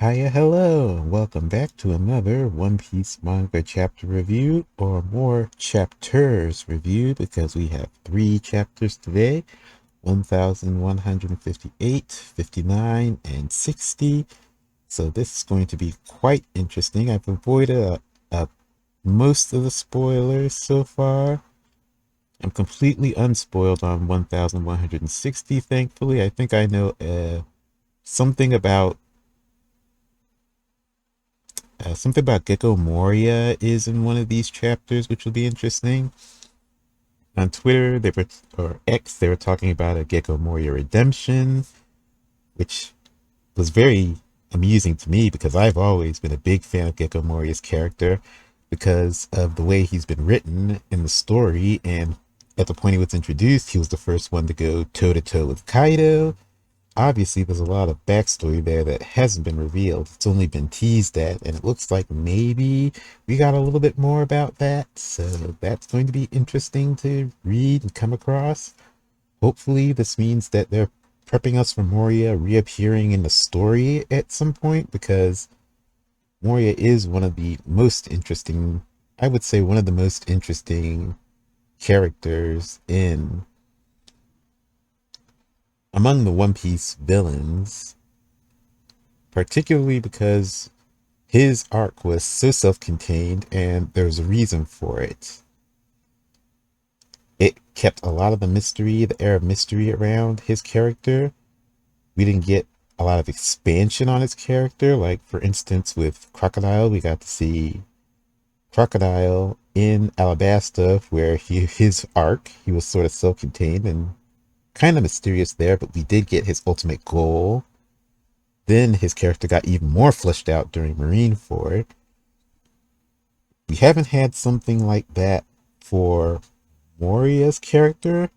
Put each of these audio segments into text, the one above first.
Hiya, hello! Welcome back to another One Piece manga chapter review, or more chapters review, because we have three chapters today: 1158, 59, and 60. So this is going to be quite interesting. I've avoided most of the spoilers so far. I'm completely unspoiled on 1160, thankfully. I think I know something about something about Gecko Moria is in one of these chapters, which will be interesting. On Twitter, or X, they were talking about a Gecko Moria redemption, which was very amusing to me because I've always been a big fan of Gecko Moria's character because of the way he's been written in the story. And at the point he was introduced, he was the first one to go toe to toe with Kaido. Obviously there's a lot of backstory there that hasn't been revealed. It's only been teased at, and it looks like maybe we got a little bit more about that. So that's going to be interesting to read and come across. Hopefully this means that they're prepping us for Moria reappearing in the story at some point, because Moria is one of the most interesting, I would say one of the most interesting characters in among the One Piece villains, particularly because his arc was so self-contained and there's a reason for it. It kept a lot of the mystery, the air of mystery around his character. We didn't get a lot of expansion on his character. Like, for instance, with Crocodile, we got to see Crocodile in Alabasta, where his arc, he was sort of self-contained and kind of mysterious there, but we did get his ultimate goal. Then his character got even more fleshed out during Marineford. We haven't had something like that for Moria's character.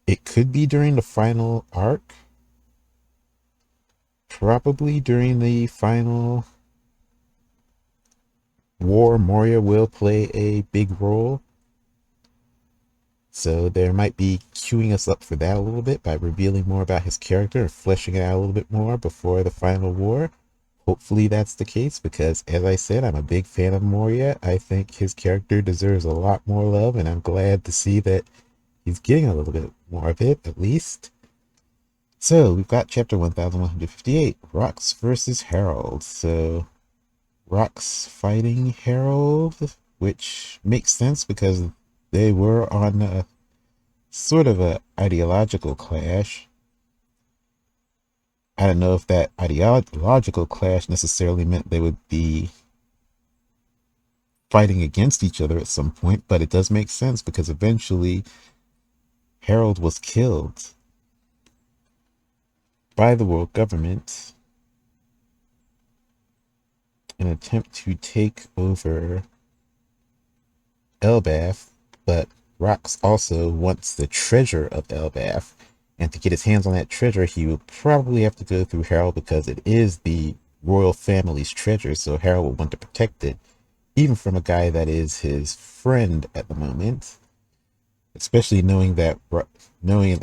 It could be during the final arc, probably during the final war. Moria will play a big role, so there might be queuing us up for that a little bit by revealing more about his character and fleshing it out a little bit more before the final war. Hopefully that's the case, because as I said, I'm a big fan of Moria. I think his character deserves a lot more love, and I'm glad to see that he's getting a little bit more of it, at least. So we've got chapter 1158, Rocks versus Harold. So Rocks fighting Harold, which makes sense because they were on a sort of a ideological clash. I don't know if that ideological clash necessarily meant they would be fighting against each other at some point, but it does make sense because eventually Harold was killed by the world government in an attempt to take over Elbaf, but Rox also wants the treasure of Elbaf, and to get his hands on that treasure, he will probably have to go through Harold because it is the royal family's treasure, so Harold will want to protect it, even from a guy that is his friend at the moment. Especially knowing that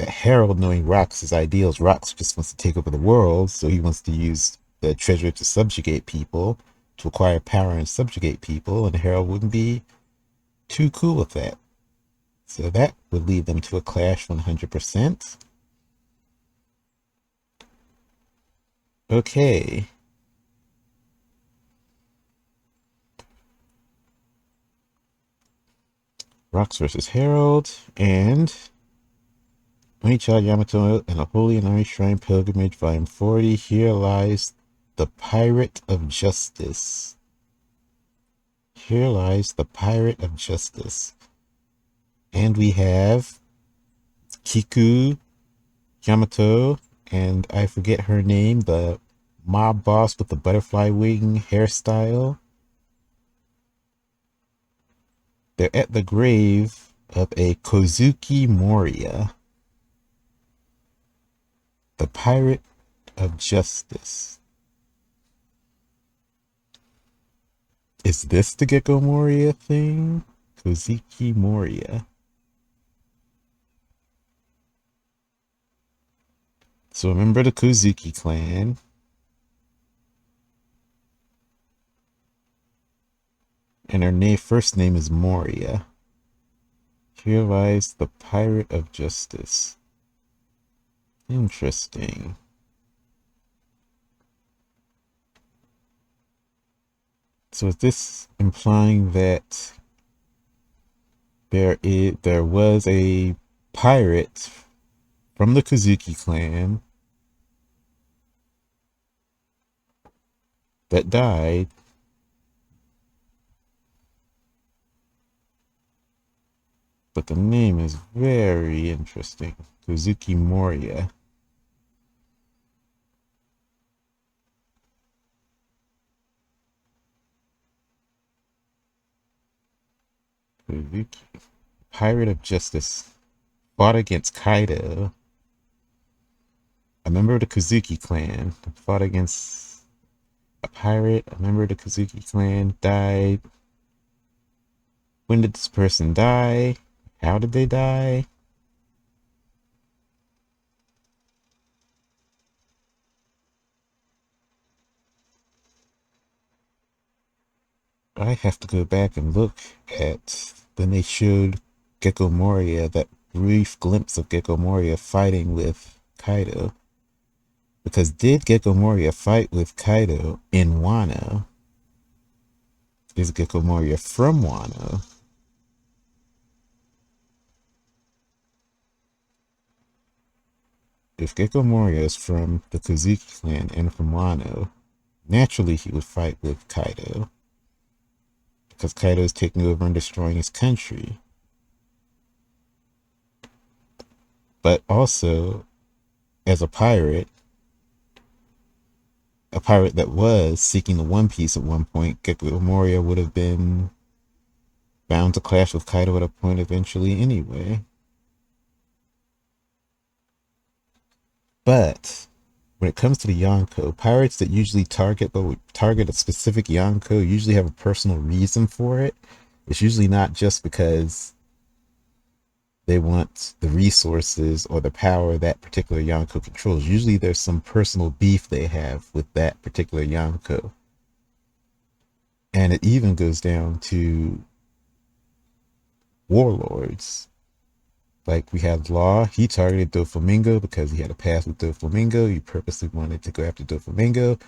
Harold, knowing Rox's ideals, Rox just wants to take over the world, so he wants to use the treasure to subjugate people, to acquire power and subjugate people, and Harold wouldn't be too cool with that. So that would lead them to a clash 100%. Okay. Rox versus Harold, and Onichild Yamato and a Holy and Army Shrine Pilgrimage, Volume 40. Here lies the Pirate of Justice. Here lies the Pirate of Justice. And we have Kiku Yamato, and I forget her name, the mob boss with the butterfly wing hairstyle. They're at the grave of a Kozuki Moria, the Pirate of Justice. Is this the Gecko Moria thing? Kozuki Moria. So remember the Kozuki clan. And her first name is Moria. Here lies the Pirate of Justice. Interesting. So is this implying that there was a pirate from the Kazuki clan that died, but the name is very interesting. Kazuki Moria. Kazuki, Pirate of Justice, fought against Kaido, a member of the Kazuki clan, fought against a pirate, a member of the Kazuki clan, died. When did this person die? How did they die? I have to go back and look at when they showed Gecko Moria, that brief glimpse of Gecko Moria fighting with Kaido. Because did Gecko Moria fight with Kaido in Wano? Is Gecko Moria from Wano? If Gecko Moria is from the Kazuki clan and from Wano, naturally he would fight with Kaido. Because Kaido is taking over and destroying his country. But also, as a pirate that was seeking the One Piece at one point, Gecko Moria would have been bound to clash with Kaido at a point eventually anyway. But when it comes to the Yonko, pirates that usually target a specific Yonko usually have a personal reason for it. It's usually not just because they want the resources or the power that particular Yonko controls. Usually there's some personal beef they have with that particular Yonko. And it even goes down to warlords. Like we had Law, he targeted Doflamingo because he had a past with Doflamingo. He purposely wanted to go after Doflamingo.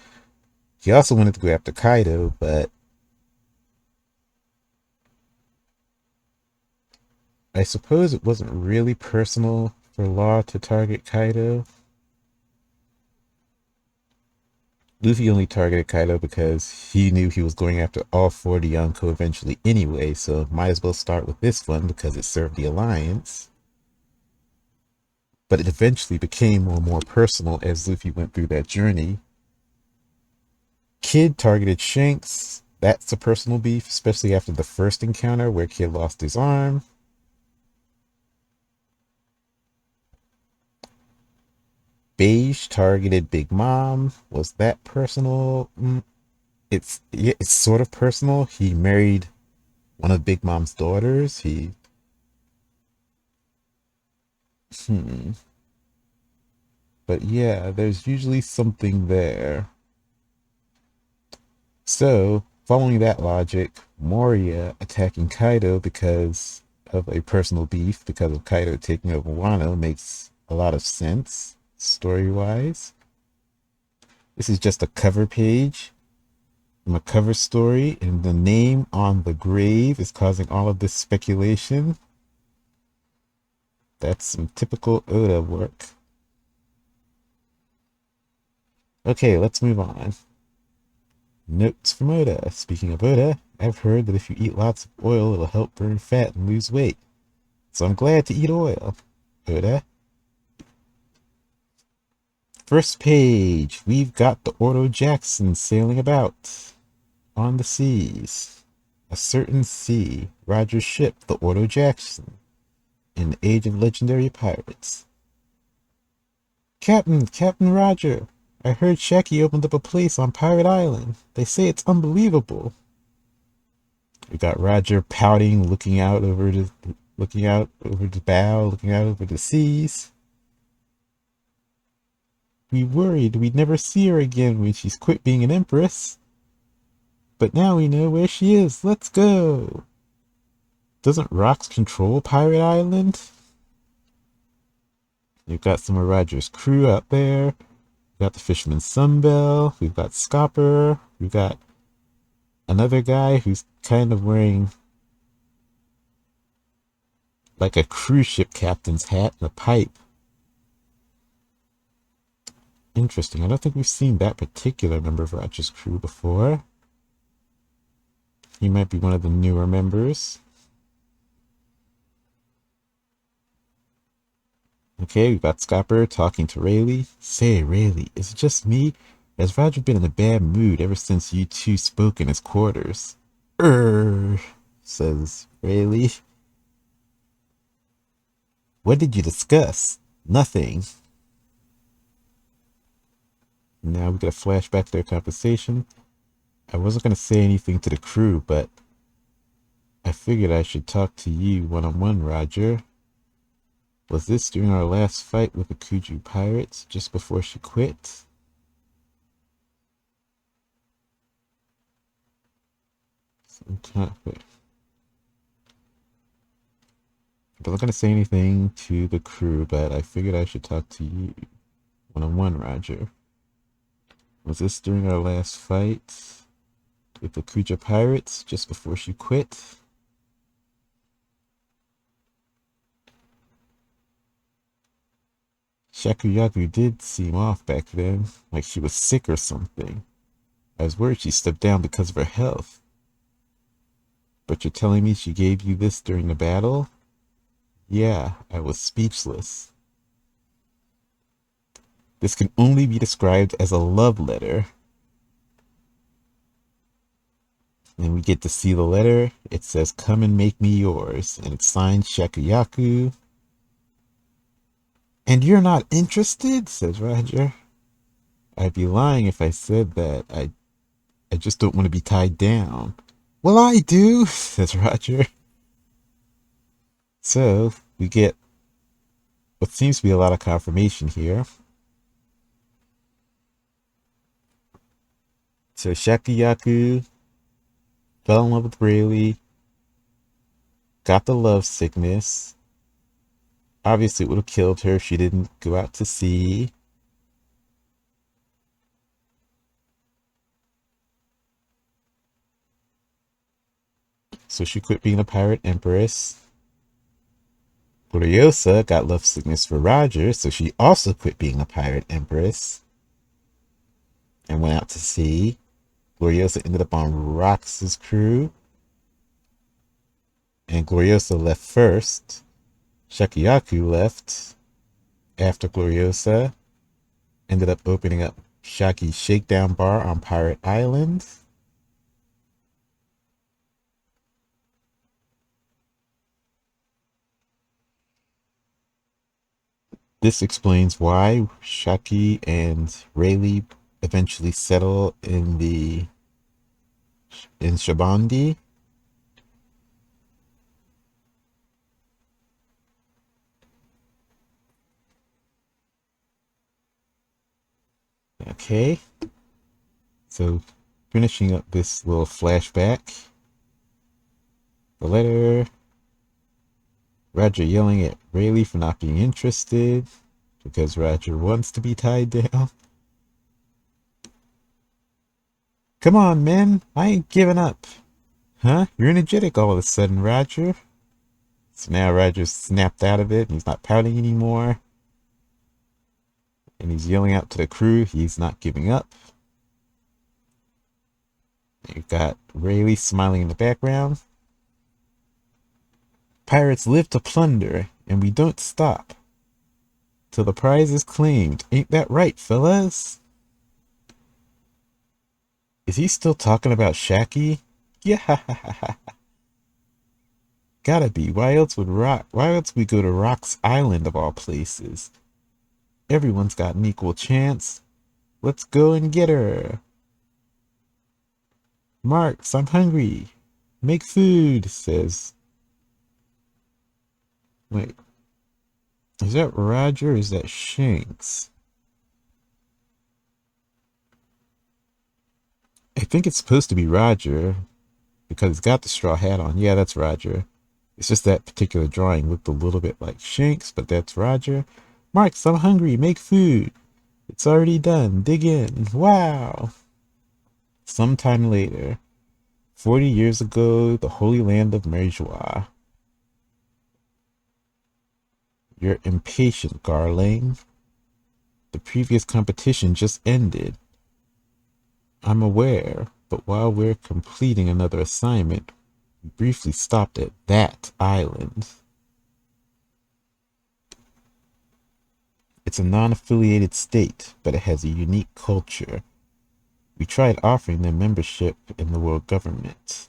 He also wanted to go after Kaido, but I suppose it wasn't really personal for Law to target Kaido. Luffy only targeted Kaido because he knew he was going after all 40 Yonko eventually anyway, so might as well start with this one because it served the Alliance. But it eventually became more and more personal as Luffy went through that journey. Kid targeted Shanks. That's a personal beef, especially after the first encounter where Kid lost his arm. Beige targeted Big Mom. Was that personal? It's sort of personal. He married one of Big Mom's daughters. But yeah, there's usually something there. So, following that logic, Moria attacking Kaido because of a personal beef, because of Kaido taking over Wano, makes a lot of sense, story-wise. This is just a cover page from a cover story, and the name on the grave is causing all of this speculation. That's some typical Oda work. Okay, let's move on. Notes from Oda. Speaking of Oda, I've heard that if you eat lots of oil, it'll help burn fat and lose weight. So I'm glad to eat oil. Oda. First page, we've got the Ordo Jackson sailing about on the seas. A certain sea, Roger's ship, the Ordo Jackson, in the age of legendary pirates. Captain Roger, I heard Shaki opened up a place on Pirate Island. They say it's unbelievable. We got Roger pouting, looking out over the bow, looking out over the seas. We worried we'd never see her again when she's quit being an empress. But now we know where she is. Let's go. Doesn't Rox control Pirate Island? You've got some of Roger's crew out there. We've got the Fisherman Sunbell. We've got Scopper. We've got another guy who's kind of wearing like a cruise ship captain's hat and a pipe. Interesting. I don't think we've seen that particular member of Roger's crew before. He might be one of the newer members. Okay, we've got Scopper talking to Rayleigh. Say, Rayleigh, is it just me? Has Roger been in a bad mood ever since you two spoke in his quarters? Says Rayleigh. What did you discuss? Nothing. Now we get a flashback to their conversation. I wasn't going to say anything to the crew, but I figured I should talk to you one-on-one, Roger. Was this during our last fight with the Kuju pirates, just before she quit? I wasn't going to say anything to the crew, but I figured I should talk to you one-on-one, Roger. Was this during our last fight with the Kuja pirates, just before she quit? Shakuyaku did seem off back then, like she was sick or something. I was worried she stepped down because of her health. But you're telling me she gave you this during the battle? Yeah, I was speechless. This can only be described as a love letter. And we get to see the letter. It says, "Come and make me yours." And it's signed Shakuyaku. And you're not interested? Says Roger. I'd be lying if I said that. I just don't want to be tied down. Well, I do, says Roger. So, we get what seems to be a lot of confirmation here. So, Shakuyaku fell in love with Rayleigh, got the love sickness. Obviously, it would have killed her if she didn't go out to sea. So she quit being a pirate empress. Gloriosa got love sickness for Roger, so she also quit being a pirate empress and went out to sea. Gloriosa ended up on Rox's crew, and Gloriosa left first. Shakuyaku left after Gloriosa, ended up opening up Shaki's Shakedown Bar on Pirate Island. This explains why Shaki and Rayleigh eventually settle in Shabandi. Okay, so finishing up this little flashback. The letter. Roger yelling at Rayleigh for not being interested because Roger wants to be tied down. Come on, man. I ain't giving up. Huh? You're energetic all of a sudden, Roger. So now Roger's snapped out of it and he's not pouting anymore. And he's yelling out to the crew he's not giving up. You've got Rayleigh smiling in the background. Pirates live to plunder, and we don't stop till the prize is claimed. Ain't that right, fellas? Is he still talking about Shaki? Yeah. Gotta be. Why else would we go to Rock's Island of all places? Everyone's got an equal chance. Let's go and get her. Marks, I'm hungry. Make food, says. Wait. Is that Roger or is that Shanks? I think it's supposed to be Roger because he's got the straw hat on. Yeah, that's Roger. It's just that particular drawing looked a little bit like Shanks, but that's Roger. Marks, I'm hungry. Make food. It's already done. Dig in. Wow. Sometime later, 40 years ago, the holy land of Merjois. You're impatient, Garling. The previous competition just ended. I'm aware, but while we're completing another assignment, we briefly stopped at that island. It's a non-affiliated state, but it has a unique culture. We tried offering them membership in the world government,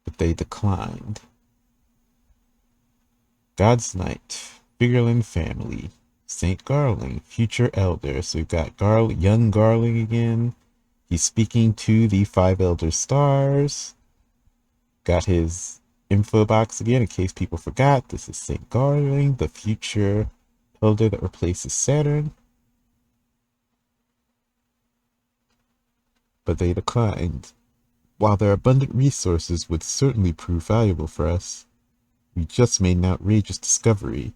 but they declined. God's Knight, Figureland family, Saint Garling, future elder. So we've got young Garling again. He's speaking to the 5 elder stars. Got his info box again in case people forgot. This is Saint Garling, the future elder that replaces Saturn. But they declined. While their abundant resources would certainly prove valuable for us, we just made an outrageous discovery.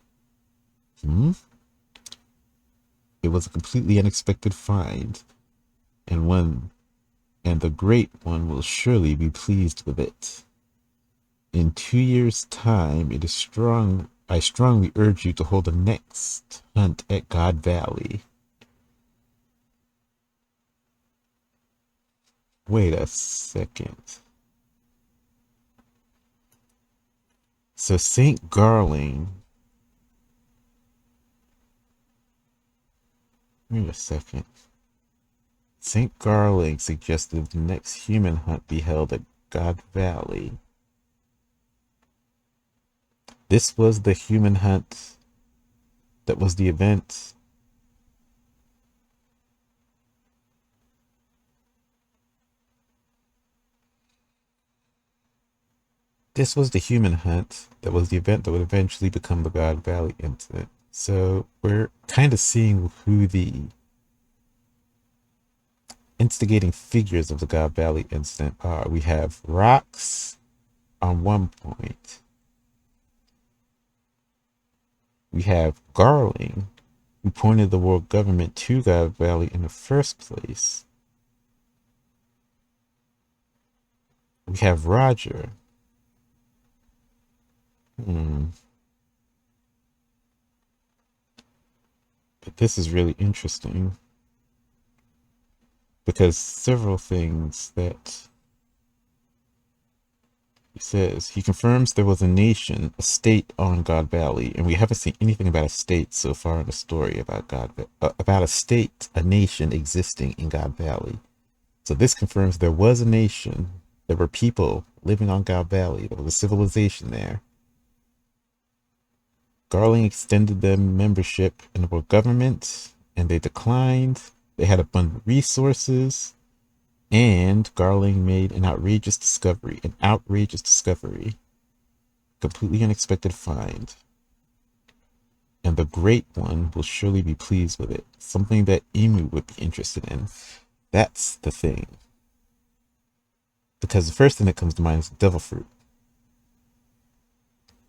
It was a completely unexpected find, and the Great One will surely be pleased with it. In 2 years' time, I strongly urge you to hold the next hunt at God Valley. Wait a second. So Saint Garling. Wait a second. Saint Garling suggested the next human hunt be held at God Valley. This was the human hunt that was the event. This was the human hunt that was the event that would eventually become the God Valley incident. So we're kind of seeing who the instigating figures of the God Valley incident are. We have Rox on one point. We have Garling, who pointed the world government to God Valley in the first place. We have Roger. But this is really interesting because several things that he says. He confirms there was a nation, a state on God Valley, and we haven't seen anything about a state so far in the story about about a state, a nation existing in God Valley. So this confirms there was a nation, there were people living on God Valley, there was a civilization there. Garling extended them membership in the world government, and they declined. They had abundant resources, and Garling made an outrageous discovery. Completely unexpected find. And the Great One will surely be pleased with it. Something that Emu would be interested in. That's the thing. Because the first thing that comes to mind is devil fruit.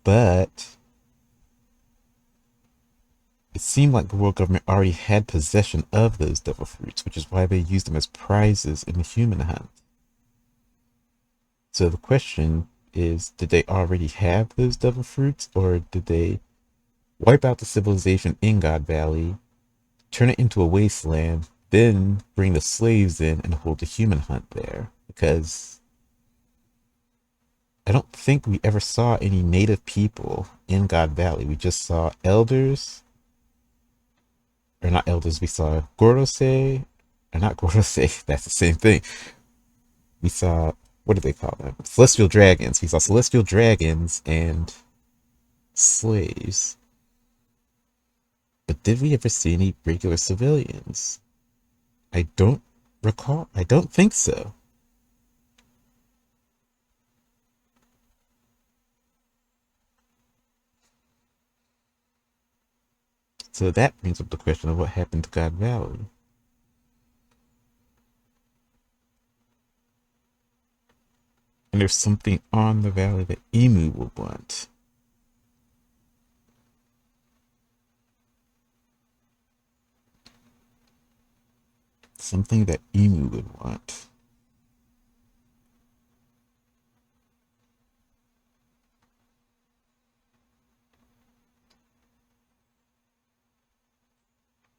But it seemed like the world government already had possession of those devil fruits, which is why they used them as prizes in the human hunt. So the question is, did they already have those devil fruits, or did they wipe out the civilization in God Valley, turn it into a wasteland, then bring the slaves in and hold the human hunt there? Because I don't think we ever saw any native people in God Valley. We just saw elders, or not elders, we saw Gorosei, or not Gorosei, that's the same thing. We saw, what do they call them? Celestial dragons. We saw celestial dragons and slaves. But did we ever see any regular civilians? I don't recall. I don't think so. So that brings up the question of what happened to God Valley. wonder if something on the valley that Emu will want. Something that Emu would want.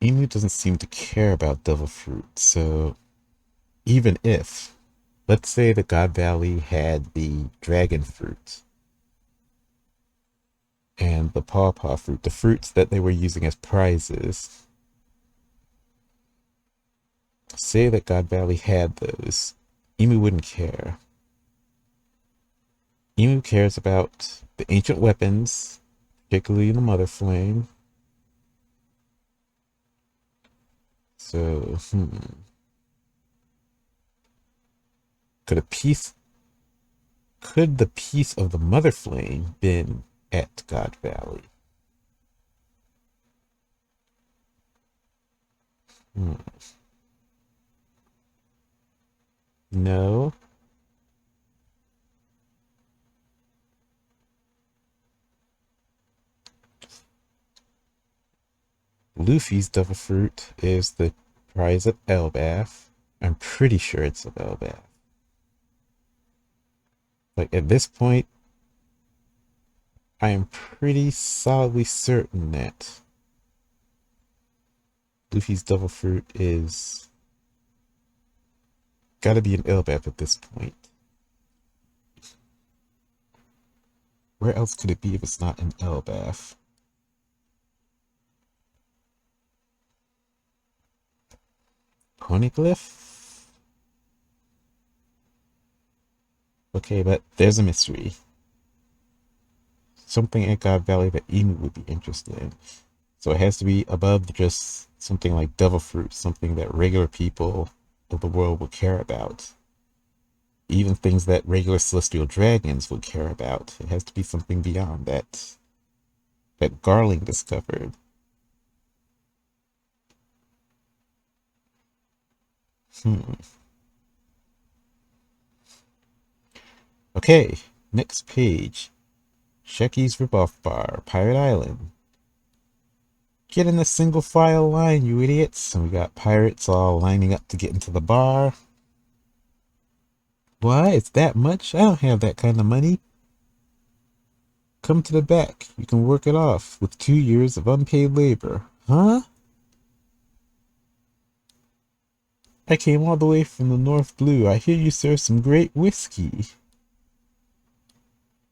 Emu doesn't seem to care about devil fruit, so even if, let's say the God Valley had the dragon fruit and the pawpaw fruit, the fruits that they were using as prizes, say that God Valley had those, Emu wouldn't care. Emu cares about the ancient weapons, particularly the Mother Flame. So, could a piece, could the piece of the Mother Flame been at God Valley? Hmm. No. Luffy's devil fruit is the prize of Elbaf. I'm pretty sure it's of Elbaf. Like at this point, I am pretty solidly certain that Luffy's devil fruit is gotta be an Elbaf at this point. Where else could it be if it's not an Elbaf? Poneglyph? Okay, but there's a mystery. Something at God Valley that Emu would be interested in. So it has to be above just something like devil fruit, something that regular people of the world would care about. Even things that regular celestial dragons would care about. It has to be something beyond that Garling discovered. Hmm. Okay, next page. Shecky's Ripoff Bar, Pirate Island. Get in a single file line, you idiots. And we got pirates all lining up to get into the bar. Why? It's that much? I don't have that kind of money. Come to the back. You can work it off with 2 years of unpaid labor. Huh? I came all the way from the North Blue. I hear you serve some great whiskey.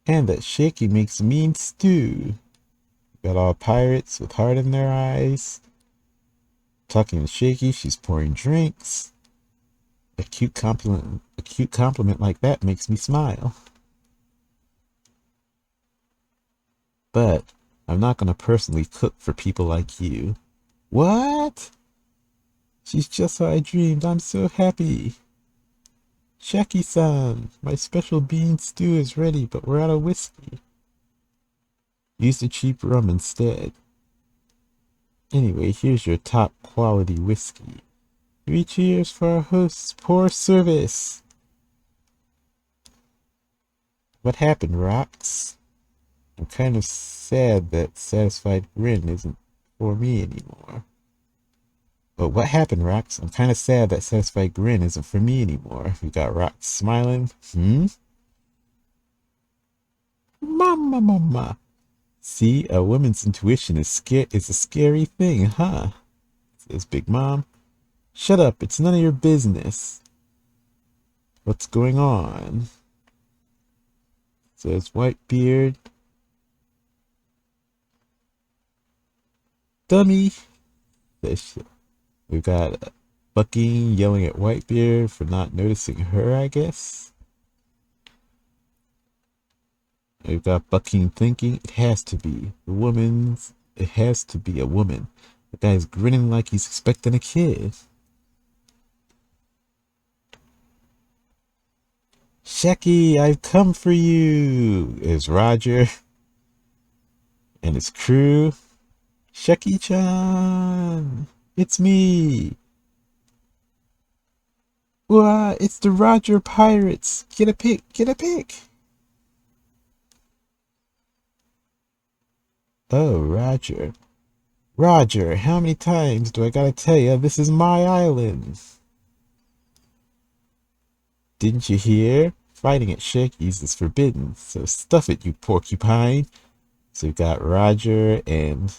And that Shaky makes mean stew. Got all pirates with heart in their eyes. Talking to Shaky, she's pouring drinks. A cute compliment like that makes me smile. But I'm not gonna personally cook for people like you. What? She's just how I dreamed. I'm so happy. Shaky-san, my special bean stew is ready, but we're out of whiskey. Use the cheap rum instead. Anyway, here's your top quality whiskey. 3 cheers for our host's poor service. What happened, Rox? I'm kind of sad that Satisfied Grin isn't for me anymore. But what happened, Rox? I'm kind of sad that Satisfied Grin isn't for me anymore. We got Rox smiling. Mama. See, a woman's intuition is a scary thing, huh? Says Big Mom. Shut up, it's none of your business. What's going on? Says Whitebeard. Dummy. We've got Bucking yelling at Whitebeard for not noticing her, I guess. We've got Bucking thinking it has to be a woman. The guy's grinning like he's expecting a kid. Shecky, I've come for you, is Roger and his crew. Shecky-chan, it's me. It's the Roger Pirates. Get a pick, get a pick. Oh, Roger. Roger, how many times do I gotta tell you this is my island? Didn't you hear? Fighting at Shaggy's is forbidden, so stuff it, you porcupine. So we've got Roger and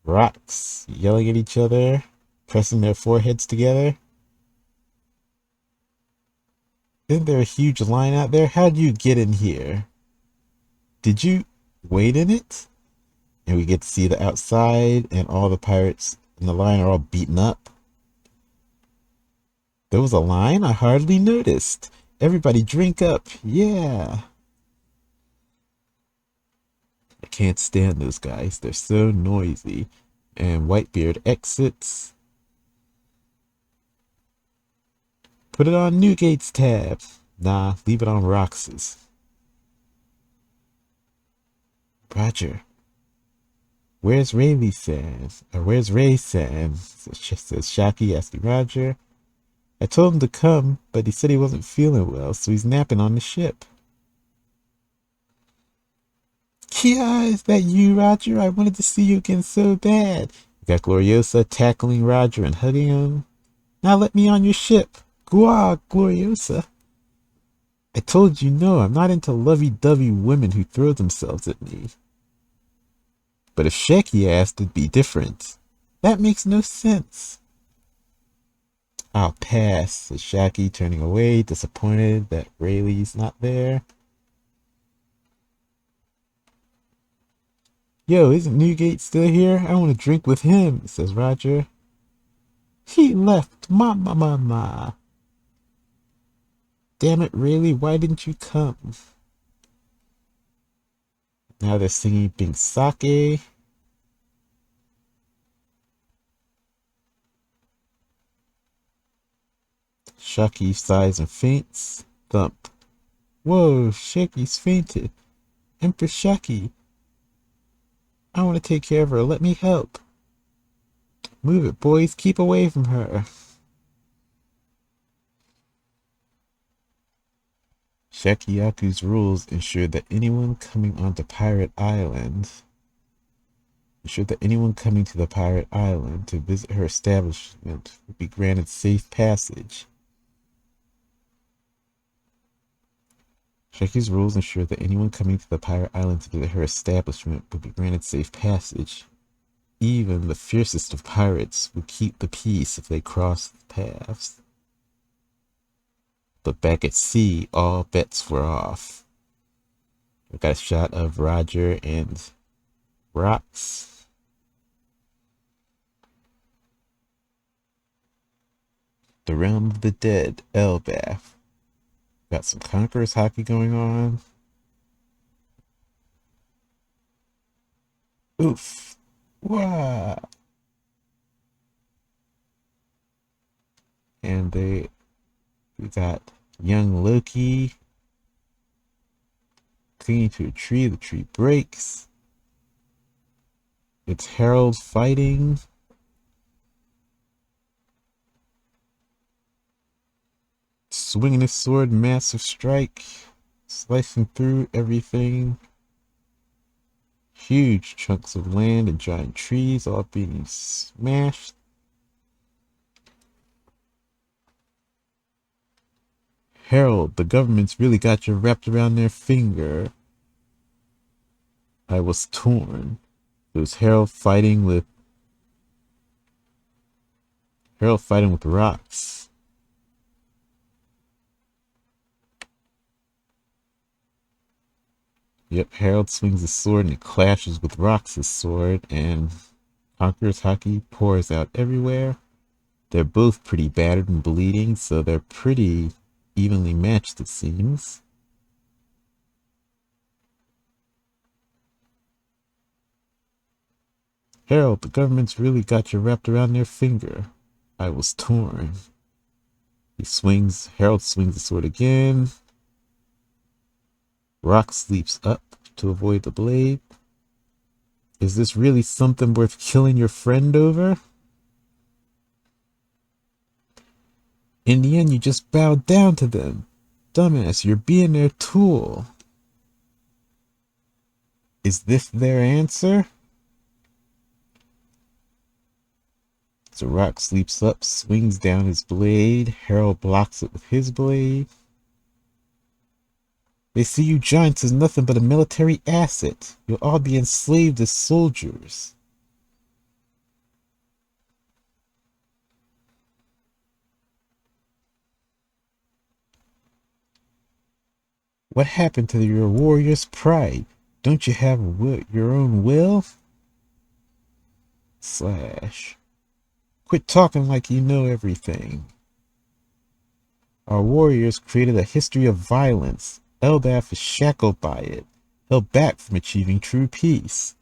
Rox yelling at each other, pressing their foreheads together. Isn't there a huge line out there? How'd you get in here? Did you wait in it? And we get to see the outside, and all the pirates in the line are all beaten up. There was a line? I hardly noticed. Everybody drink up. Yeah. I can't stand those guys. They're so noisy. And Whitebeard exits. Put it on Newgate's tab. Nah, leave it on Rox's. Roger. Where's Rayleigh-san? Or where's Ray-san? Says Shaki asking Roger. I told him to come, but he said he wasn't feeling well, so he's napping on the ship. Yeah, is that you, Roger? I wanted to see you again so bad. You got Gloriosa tackling Roger and hugging him. Now let me on your ship. Gua, Gloriosa. I told you no, I'm not into lovey-dovey women who throw themselves at me. But if Shaki asked, it'd be different. That makes no sense. I'll pass, says Shaki, turning away, disappointed that Rayleigh's not there. Yo, isn't Newgate still here? I want to drink with him, says Roger. He left, ma. Damn it, Rayleigh, why didn't you come? Now they're singing Pink Sake. Shaki sighs and faints. Thump. Whoa, Shaki's fainted. Empress Shaki. I want to take care of her. Let me help. Move it, boys. Keep away from her. Shakiyaku's rules ensure that anyone coming to the Pirate Island to visit her establishment will be granted safe passage. Shaki's rules ensure that anyone coming to the Pirate Island to visit her establishment will be granted safe passage. Even the fiercest of pirates will keep the peace if they cross the paths. But back at sea, all bets were off. We got a shot of Roger and Rox. The Realm of the Dead, Elbath. Got some Conquerors hockey going on. Oof. Wow. And we got young Loki clinging to a tree. The tree breaks. It's Harold fighting. Swinging his sword, massive strike. Slicing through everything. Huge chunks of land and giant trees all being smashed. Harold, the government's really got you wrapped around their finger. I was torn. It was Harold fighting with Rox. Yep, Harold swings his sword and it clashes with Rox's sword, and Conqueror's hockey pours out everywhere. They're both pretty battered and bleeding, so they're pretty evenly matched, it seems. Harold, the government's really got you wrapped around their finger. I was torn. Harold swings the sword again. Rox leaps up to avoid the blade. Is this really something worth killing your friend over? In the end, you just bowed down to them. Dumbass, you're being their tool. Is this their answer? So Rock leaps up, swings down his blade. Harold blocks it with his blade. They see you giants as nothing but a military asset. You'll all be enslaved as soldiers. What happened to your warrior's pride? Don't you have your own will? Slash. Quit talking like you know everything. Our warriors created a history of violence. Elbaf is shackled by it, held back from achieving true peace.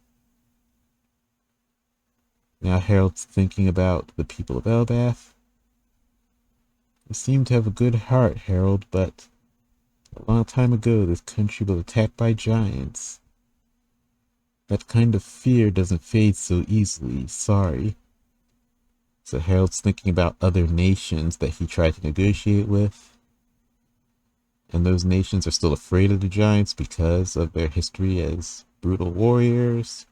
Now Harold's thinking about the people of Elbaf. You seem to have a good heart, Harold, but a long time ago this country was attacked by giants. That kind of fear doesn't fade so easily, sorry. So Harold's thinking about other nations that he tried to negotiate with. And those nations are still afraid of the giants because of their history as brutal warriors.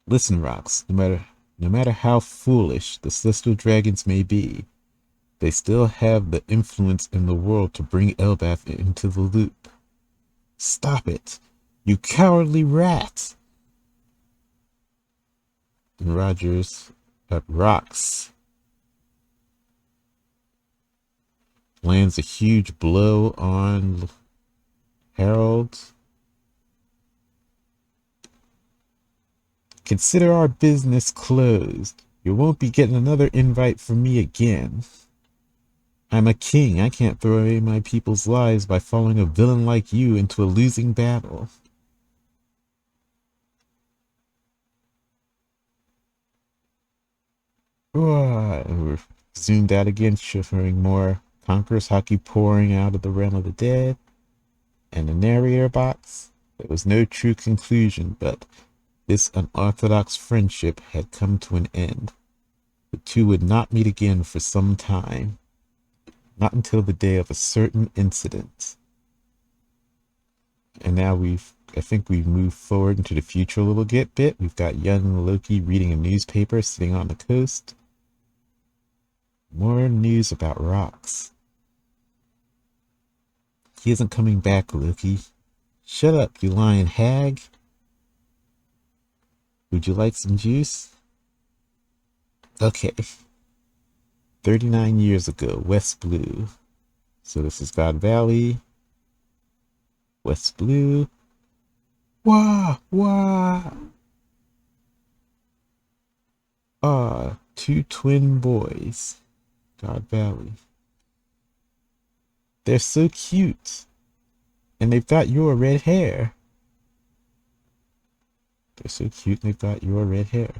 Listen, Rocks, no matter how foolish the Celestial Dragons may be, they still have the influence in the world to bring Elbaf into the loop. Stop it, you cowardly rat! And Rocks lands a huge blow on Harold. Consider our business closed. You won't be getting another invite from me again. I'm a king. I can't throw away my people's lives by following a villain like you into a losing battle. And we're zoomed out again, showing more Conqueror's Haki pouring out of the realm of the dead. And the narrator box. There was no true conclusion, but this unorthodox friendship had come to an end. The two would not meet again for some time. Not until the day of a certain incident. And now I think we've moved forward into the future a little bit. We've got young Loki reading a newspaper, sitting on the coast. More news about Rocks. He isn't coming back, Loki. Shut up, you lying hag. Would you like some juice? Okay. 39 years ago, West Blue. So this is God Valley. West Blue. Wah! Wah! Two twin boys. God Valley. They're so cute. And they've got your red hair. They're so cute and they've got your red hair.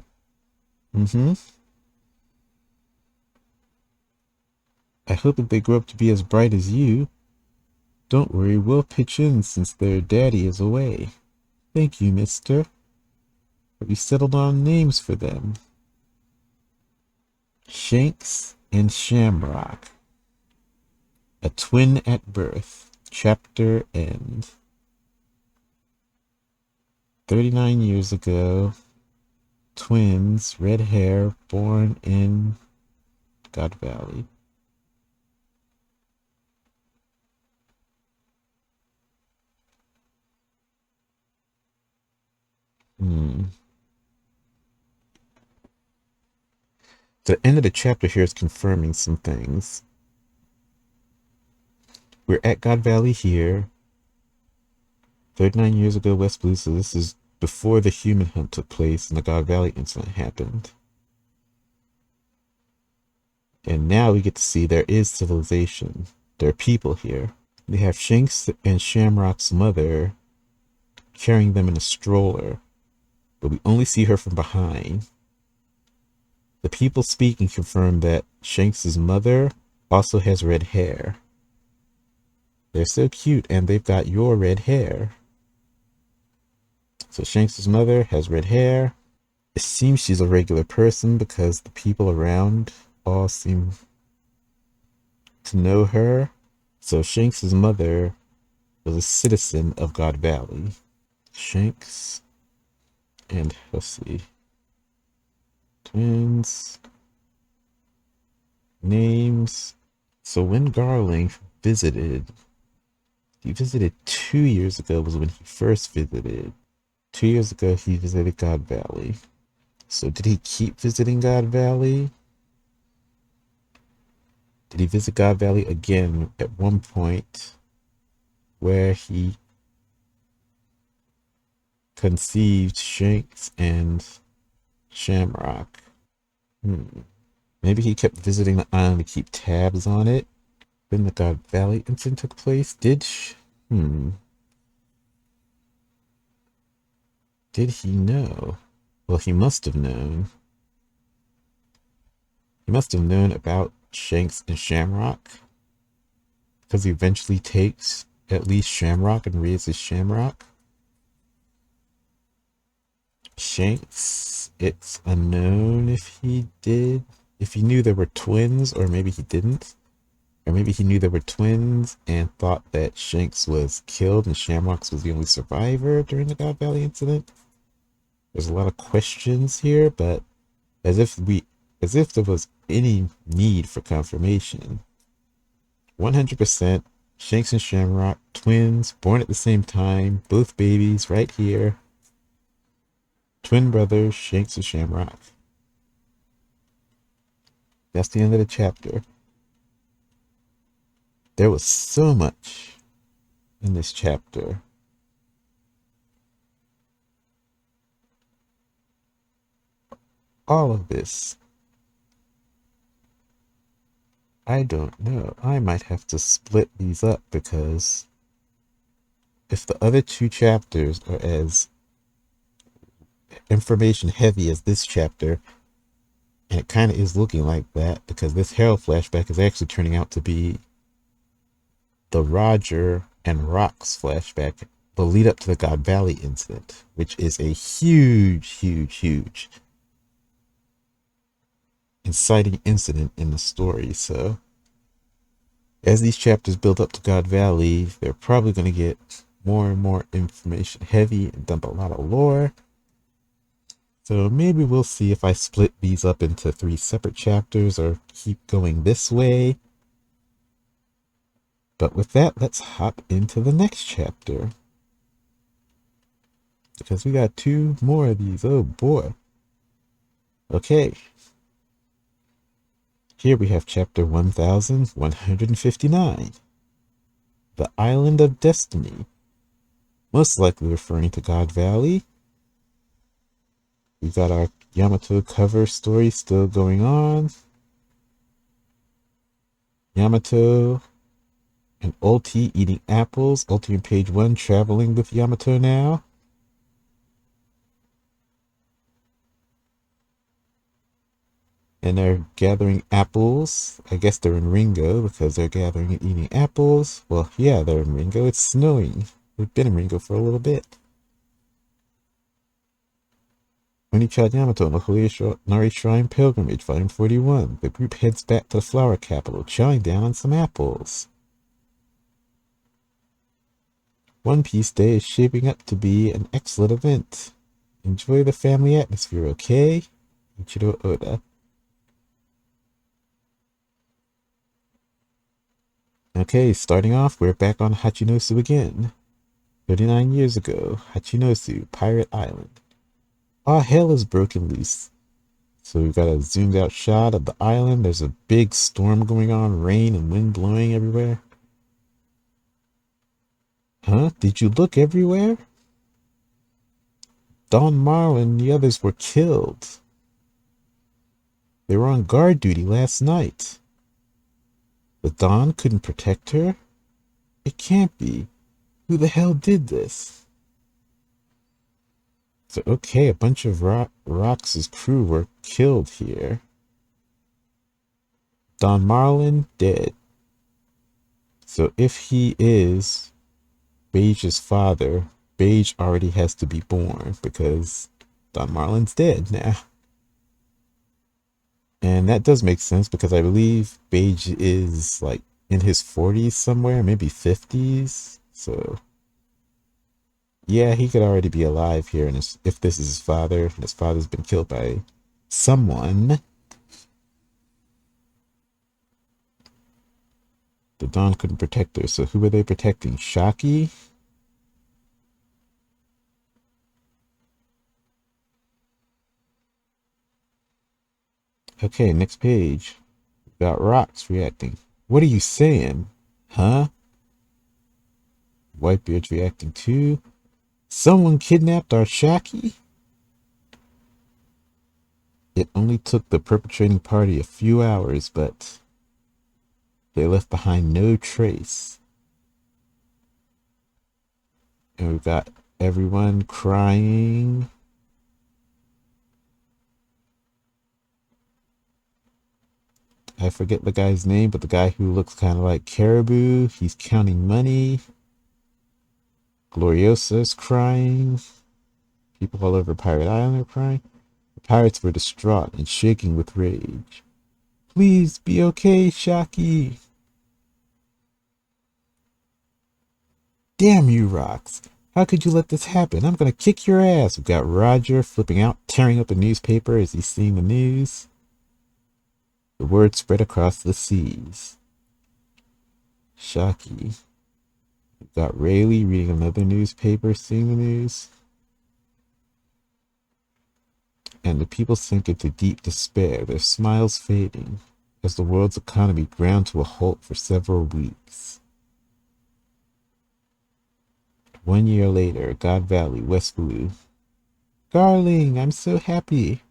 I hope that they grow up to be as bright as you. Don't worry, we'll pitch in since their daddy is away. Thank you, mister. Have you settled on names for them? Shanks and Shamrock. A twin at birth. Chapter end. 39 years ago. Twins, red hair, born in God Valley. The end of the chapter here is confirming some things. We're at God Valley here. 39 years ago, West Blue, so this is before the human hunt took place and the God Valley incident happened. And now we get to see there is civilization. There are people here. They have Shanks and Shamrock's mother carrying them in a stroller, but we only see her from behind. The people speaking confirm that Shanks' mother also has red hair. They're so cute and they've got your red hair. So Shanks' mother has red hair. It seems she's a regular person because the people around all seem to know her. So Shanks's mother was a citizen of God Valley. Shanks and Hussey. Twins. Names. So when Garling visited, he visited 2 years ago was when he first visited. 2 years ago he visited God Valley. So did he keep visiting God Valley? Did he visit God Valley again at one point where he conceived Shanks and Shamrock? Maybe he kept visiting the island to keep tabs on it when the God Valley incident took place. Did he know? Well, he must have known. He must have known about Shanks and Shamrock because he eventually takes at least Shamrock and raises Shamrock. Shanks, it's unknown if he did. If he knew there were twins, or maybe he didn't. Or maybe he knew there were twins and thought that Shanks was killed and Shamrock was the only survivor during the God Valley incident. There's a lot of questions here, but as if there was any need for confirmation. 100% Shanks and Shamrock, twins, born at the same time, both babies right here. Twin brothers, Shanks and Shamrock. That's the end of the chapter. There was so much in this chapter. All of this. I don't know. I might have to split these up because if the other two chapters are as information heavy as this chapter, and it kind of is looking like that because this Harold flashback is actually turning out to be the Roger and Rox flashback, the lead up to the God Valley incident, which is a huge inciting incident in the story. So as these chapters build up to God Valley, they're probably going to get more and more information heavy and dump a lot of lore. So maybe we'll see if I split these up into 3 separate chapters or keep going this way. But with that, let's hop into the next chapter. Because we got 2 more of these. Oh boy. Okay. Here we have chapter 1159. The Island of Destiny. Most likely referring to God Valley. We got our Yamato cover story still going on. Yamato and Ulti eating apples. Ulti on page 1 traveling with Yamato now. And they're gathering apples. I guess they're in Ringo because they're gathering and eating apples. Well, yeah, they're in Ringo. It's snowing. We've been in Ringo for a little bit. Onichad Yamato on the Holy Nari Shrine Pilgrimage, Volume 41. The group heads back to the flower capital, chowing down on some apples. One Piece Day is shaping up to be an excellent event. Enjoy the family atmosphere, okay? Ichiro Oda. Okay, starting off, we're back on Hachinosu again. 39 years ago, Hachinosu, Pirate Island. All hell is broken loose. So we've got a zoomed out shot of the island. There's a big storm going on, rain and wind blowing everywhere. Huh? Did you look everywhere? Don Marlin and the others were killed. They were on guard duty last night. The Don couldn't protect her? It can't be. Who the hell did this? So, okay, a bunch of Rox's crew were killed here. Don Marlin, dead. So if he is Beige's father, Beige already has to be born because Don Marlin's dead now. And that does make sense because I believe Bage is like in his 40s somewhere, maybe 50s. So yeah, he could already be alive here, and if this is his father, and his father's been killed by someone. The Dawn couldn't protect her, so who were they protecting? Shaki? Okay, next page. Got Rocks reacting. What are you saying? Huh? Whitebeard's reacting too. Someone kidnapped our Shaki? It only took the perpetrating party a few hours, but they left behind no trace. And we've got everyone crying. I forget the guy's name, but the guy who looks kind of like Caribou, he's counting money. Gloriosa's crying. People all over Pirate Island are crying. The pirates were distraught and shaking with rage. Please be okay, Shaki. Damn you, Rocks. How could you let this happen? I'm gonna kick your ass. We've got Roger flipping out, tearing up a newspaper as he's seeing the news. The word spread across the seas. Shaki. We've got Rayleigh reading another newspaper, seeing the news. And the people sink into deep despair, their smiles fading, as the world's economy ground to a halt for several weeks. 1 year later, God Valley, West Blue. Darling, I'm so happy.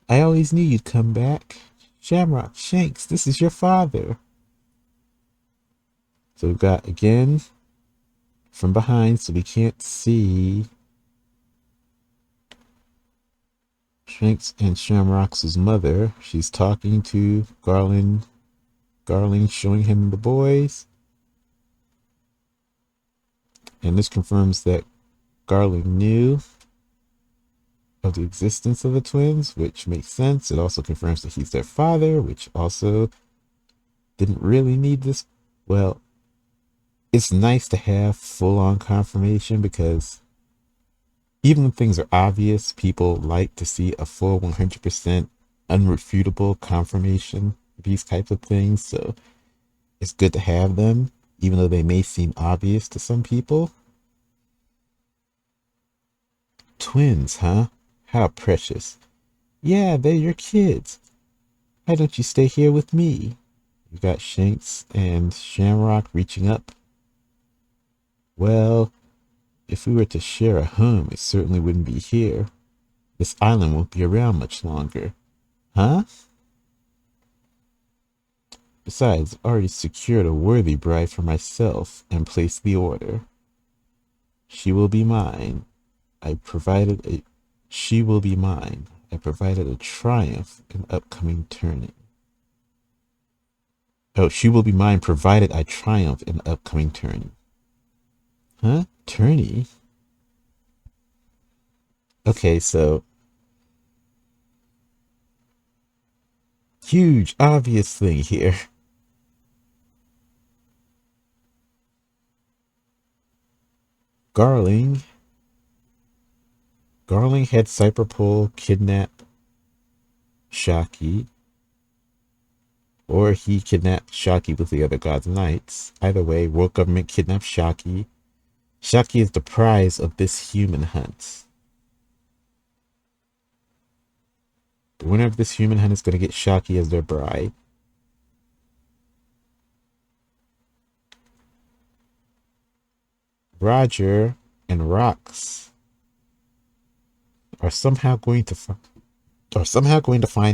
I always knew you'd come back. Shamrock, Shanks, this is your father. So we've got, again, from behind, so we can't see Shanks and Shamrock's mother. She's talking to Garland. Garland showing him the boys. And this confirms that Garland knew of the existence of the twins, which makes sense. It also confirms that he's their father, which also didn't really need this. Well, it's nice to have full-on confirmation because even when things are obvious, people like to see a full 100% unrefutable confirmation of these types of things. So it's good to have them, even though they may seem obvious to some people. Twins, huh? How precious. Yeah, they're your kids. Why don't you stay here with me? You've got Shanks and Shamrock reaching up. Well, if we were to share a home, it certainly wouldn't be here. This island won't be around much longer. Huh? Besides, I've already secured a worthy bride for myself and placed the order. She will be mine. She will be mine. I provided a triumph in upcoming turning. Oh, she will be mine provided I triumph in upcoming turning. Huh? Tourney? Okay, so huge, obvious thing here. Garling had Cyberpole kidnap Shaki, or he kidnapped Shaki with the other gods and knights. Either way, world government kidnapped Shaki. Shaki is the prize of this human hunt. The winner of this human hunt is going to get Shaki as their bride. Roger and Rox are somehow going to find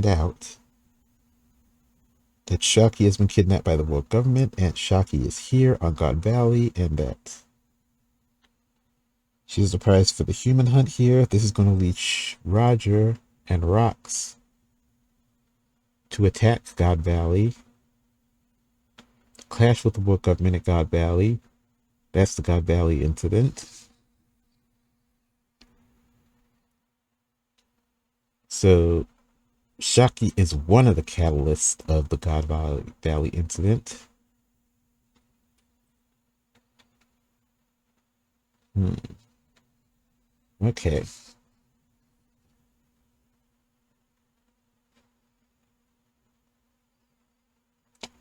out that Shaki has been kidnapped by the world government, and Shaki is here on God Valley, and that she's the prize for the human hunt here. This is going to lead Roger and Rox to attack God Valley, clash with the world government at God Valley. That's the God Valley incident. So Shaki is one of the catalysts of the God Valley incident. Hmm. Okay.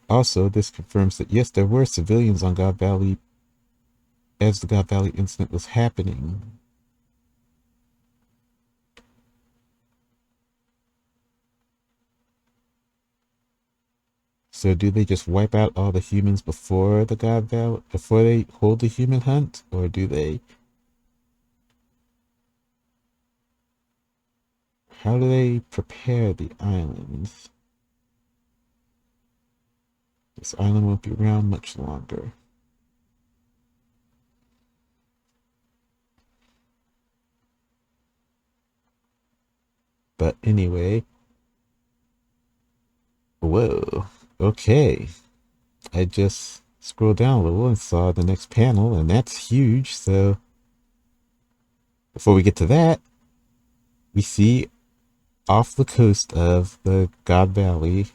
Also, this confirms that yes, there were civilians on God Valley as the God Valley incident was happening. So do they just wipe out all the humans before the God Valley, before they hold the human hunt? Or do they, how do they prepare the island? This island won't be around much longer. But anyway, whoa, okay. I just scrolled down a little and saw the next panel, and that's huge. So before we get to that, we see off the coast of the God Valley,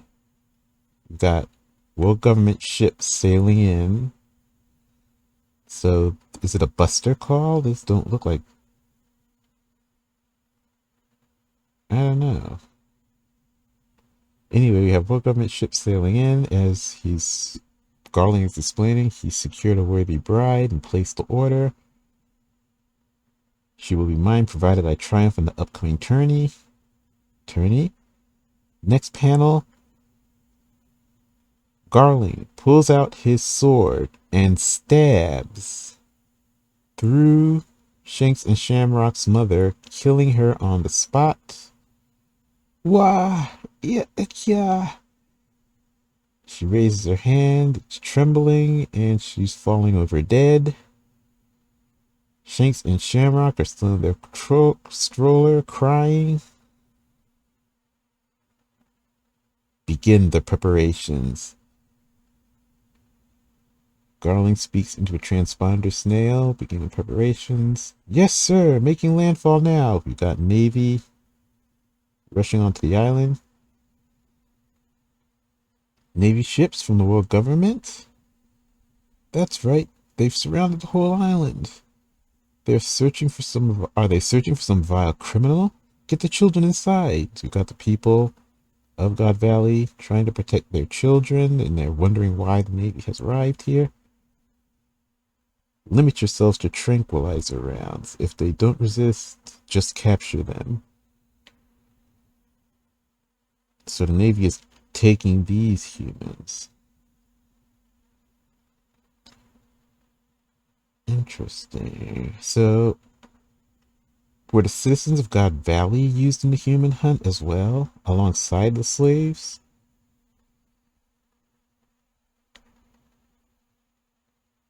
we've got world government ships sailing in. So is it a buster call? These don't look like, I don't know. Anyway, we have world government ships sailing in as Garling is explaining, he secured a worthy bride and placed the order. She will be mine provided I triumph in the upcoming tourney. Next panel, Garling pulls out his sword and stabs through Shanks and Shamrock's mother, killing her on the spot. Wah! Yeah, yeah. She raises her hand, it's trembling, and she's falling over dead. Shanks and Shamrock are still in their stroller, crying. Begin the preparations. Garling speaks into a transponder snail. Begin the preparations. Yes, sir. Making landfall now. We've got Navy rushing onto the island. Navy ships from the world government? That's right. They've surrounded the whole island. They're searching for some. Are they searching for some vile criminal? Get the children inside. We've got the people of God Valley trying to protect their children, and they're wondering why the Navy has arrived here. Limit yourselves to tranquilizer rounds. If they don't resist, just capture them. So the Navy is taking these humans. Interesting. So, were the citizens of God Valley used in the human hunt as well, alongside the slaves?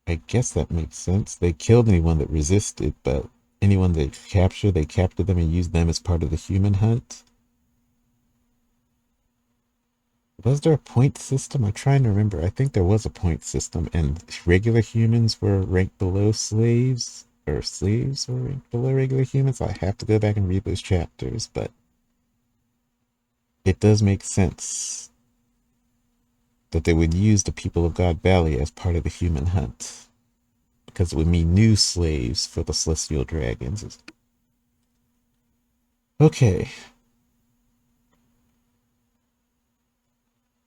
I guess that makes sense. They killed anyone that resisted, but anyone they captured them and used them as part of the human hunt. Was there a point system? I'm trying to remember. I think there was a point system, and regular humans were ranked below slaves, or slaves were ranked below regular humans. I have to go back and read those chapters, but it does make sense that they would use the people of God Valley as part of the human hunt, because it would mean new slaves for the celestial dragons. Okay.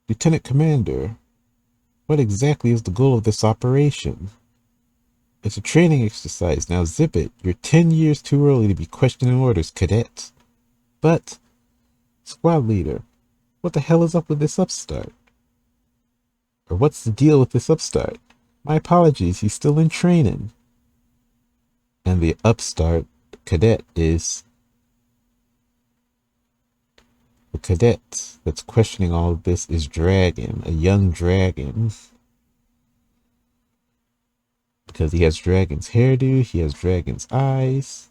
Lieutenant Commander, what exactly is the goal of this operation? It's a training exercise. Now zip it. You're 10 years too early to be questioning orders, cadet. But, squad leader, what the hell is up with this upstart? Or what's the deal with this upstart? My apologies, he's still in training. And the upstart cadet is the cadet that's questioning all of this is Dragon, a young dragon. Because he has dragon's hairdo, he has dragon's eyes.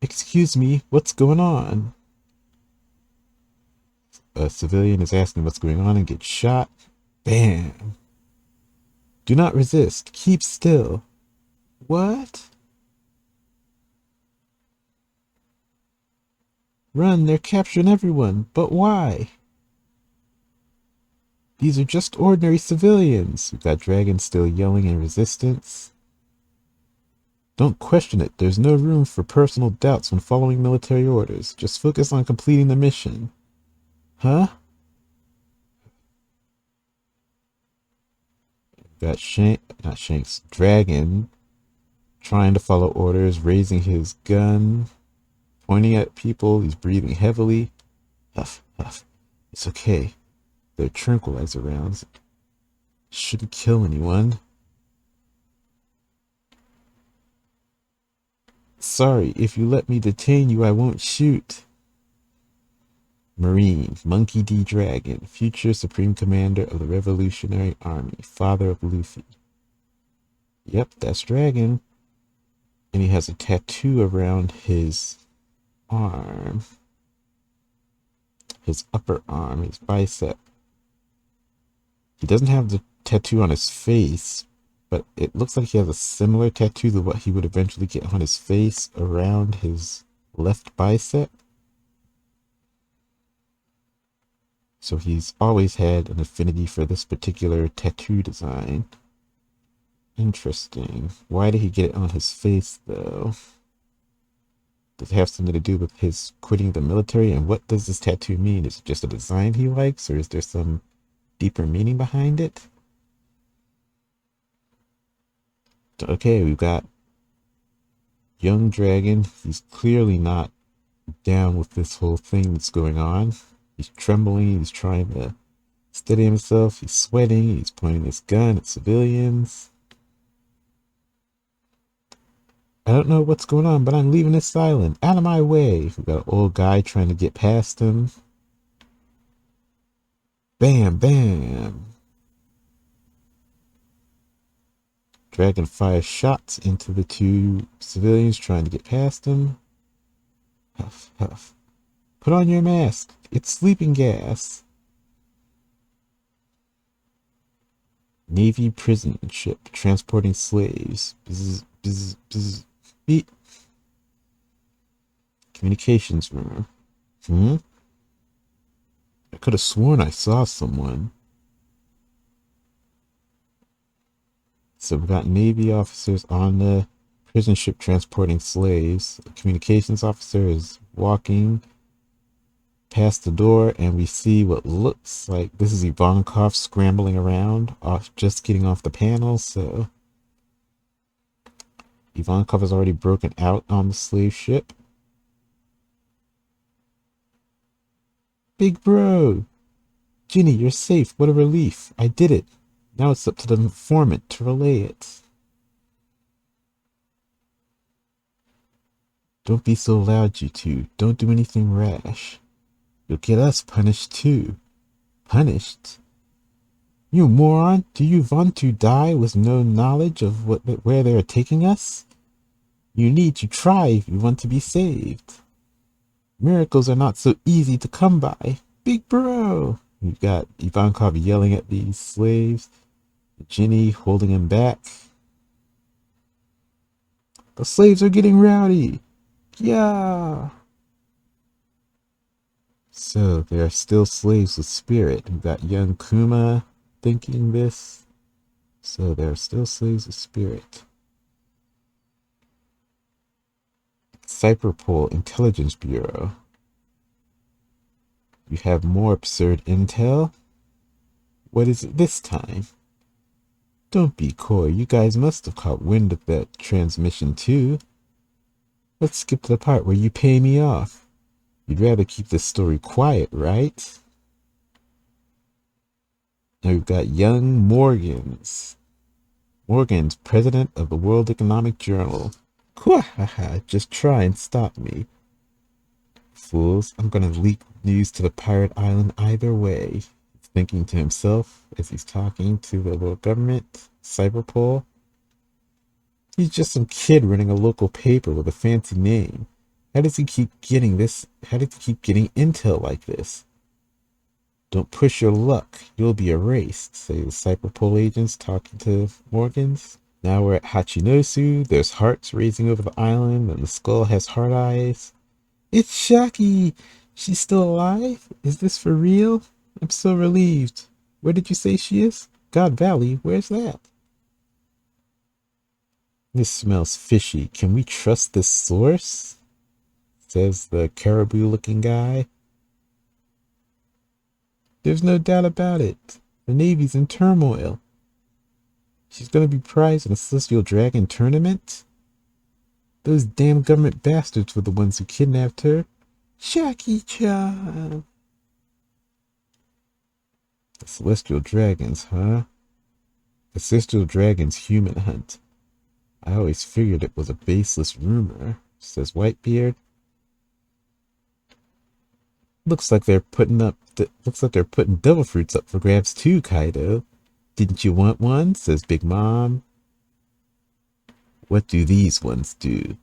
Excuse me, what's going on? A civilian is asking what's going on and gets shot. Bam. Do not resist. Keep still. What? Run, they're capturing everyone. But why? These are just ordinary civilians. We've got dragons still yelling in resistance. Don't question it. There's no room for personal doubts when following military orders. Just focus on completing the mission. Huh? Got not Shanks, Dragon trying to follow orders, raising his gun, pointing at people. He's breathing heavily. Huff, huff. It's okay. They're tranquilizer rounds. Shouldn't kill anyone. Sorry, if you let me detain you, I won't shoot. Marine, Monkey D. Dragon, future Supreme Commander of the Revolutionary Army, father of Luffy. Yep, that's Dragon. And he has a tattoo around his arm. His upper arm, his bicep. He doesn't have the tattoo on his face, but it looks like he has a similar tattoo to what he would eventually get on his face around his left bicep. So he's always had an affinity for this particular tattoo design. Interesting. Why did he get it on his face, though? Does it have something to do with his quitting the military? And what does this tattoo mean? Is it just a design he likes, or is there some deeper meaning behind it? Okay, we've got young dragon. He's clearly not down with this whole thing that's going on. He's trembling. He's trying to steady himself. He's sweating. He's pointing his gun at civilians. I don't know what's going on, but I'm leaving this island. Out of my way. We've got an old guy trying to get past him. Bam, bam. Dragon fires shots into the two civilians trying to get past him. Huff, huff. Put on your mask. It's sleeping gas. Navy prison ship transporting slaves. Bzz, bzz, bzz. Beep. Communications room. I could have sworn I saw someone. So we've got Navy officers on the prison ship transporting slaves. The communications officer is walking past the door, and we see what looks like this is Ivankov scrambling around, just getting off the panel. So Ivankov has already broken out on the slave ship. Big bro! Ginny, you're safe. What a relief. I did it. Now it's up to the informant to relay it. Don't be so loud, you two. Don't do anything rash. You'll get us punished too. Punished? You moron! Do you want to die with no knowledge of where they are taking us? You need to try if you want to be saved. Miracles are not so easy to come by. Big bro! We've got Ivankov yelling at these slaves. Ginny holding him back. The slaves are getting rowdy. Yeah! So they are still slaves with spirit. We've got young Kuma thinking this. So they're still slaves with spirit. Cyberpol Intelligence Bureau. You have more absurd intel? What is it this time? Don't be coy. You guys must have caught wind of that transmission too. Let's skip to the part where you pay me off. You'd rather keep this story quiet, right? Now we've got young Morgans. Morgans, president of the World Economic Journal. Quahaha, just try and stop me. Fools, I'm gonna leak news to the pirate island either way. He's thinking to himself as he's talking to the little government, Cyberpol. He's just some kid running a local paper with a fancy name. How does he keep getting this? How did he keep getting intel like this? Don't push your luck. You'll be erased, say the Cyberpol agents talking to Morgans. Now we're at Hachinosu. There's hearts raising over the island, and the skull has heart eyes. It's Shaki! She's still alive? Is this for real? I'm so relieved. Where did you say she is? God Valley, where's that? This smells fishy. Can we trust this source? Says the caribou looking guy. There's no doubt about it. The Navy's in turmoil. She's gonna be prized in a Celestial Dragon tournament? Those damn government bastards were the ones who kidnapped her. Shaki-chan. The Celestial Dragons, huh? The Celestial Dragons human hunt. I always figured it was a baseless rumor, says Whitebeard. Looks like they're putting devil fruits up for grabs too, Kaido. Didn't you want one? Says Big Mom. What do these ones do?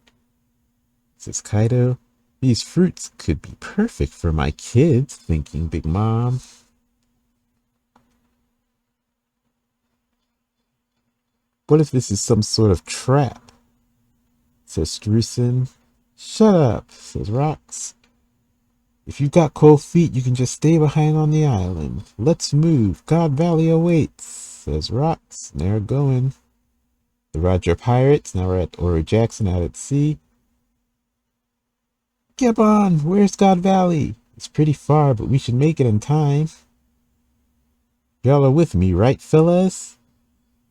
Says Kaido. These fruits could be perfect for my kids, thinking Big Mom. What if this is some sort of trap? Says Strusen. Shut up, says Rox. If you've got cold feet, you can just stay behind on the island. Let's move. God Valley awaits, says Rox. And they're going. The Roger Pirates, now we're at Oro Jackson out at sea. Gibbon, where's God Valley? It's pretty far, but we should make it in time. Y'all are with me, right, fellas?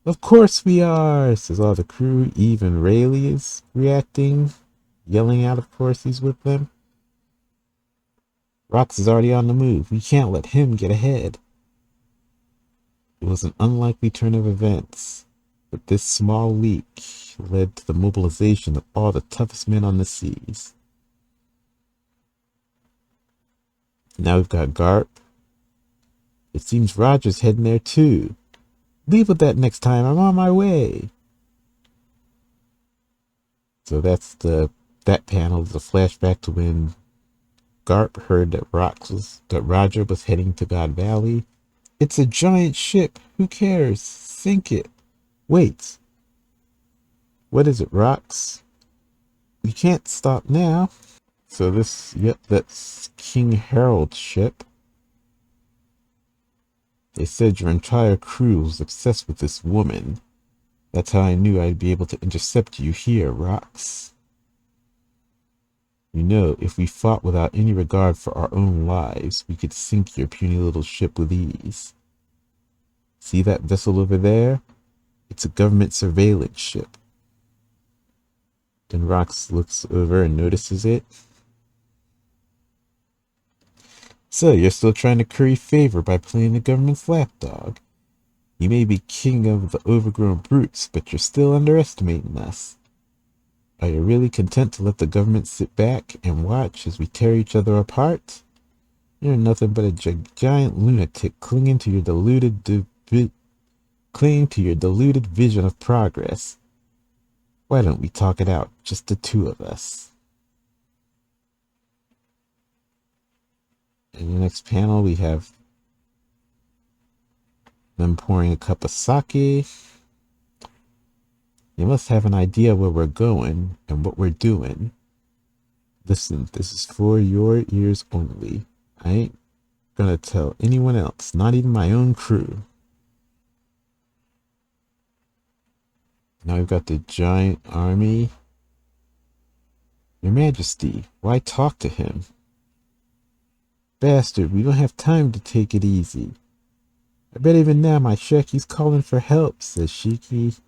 Of course we are, says all the crew. Even Rayleigh is reacting, yelling out, of course, he's with them. Rox is already on the move. We can't let him get ahead. It was an unlikely turn of events, but this small leak led to the mobilization of all the toughest men on the seas. Now we've got Garp. It seems Roger's heading there too. Leave with that next time. I'm on my way. So that's that panel is a flashback to when Garp heard that Roger was heading to God Valley. It's a giant ship. Who cares? Sink it. Wait. What is it, Rox? We can't stop now. So that's King Harold's ship. They said your entire crew was obsessed with this woman. That's how I knew I'd be able to intercept you here, Rox. You know, if we fought without any regard for our own lives, we could sink your puny little ship with ease. See that vessel over there? It's a government surveillance ship. Then Rox looks over and notices it. So, you're still trying to curry favor by playing the government's lapdog. You may be king of the overgrown brutes, but you're still underestimating us. Are you really content to let the government sit back and watch as we tear each other apart? You're nothing but a giant lunatic clinging to your deluded vision of progress. Why don't we talk it out, just the two of us? In the next panel, we have them pouring a cup of sake. You must have an idea where we're going and what we're doing. Listen, this is for your ears only. I ain't gonna tell anyone else, not even my own crew. Now we've got the giant army. Your Majesty, why talk to him? Bastard, we don't have time to take it easy. I bet even now my Shaki's calling for help, says Shiki.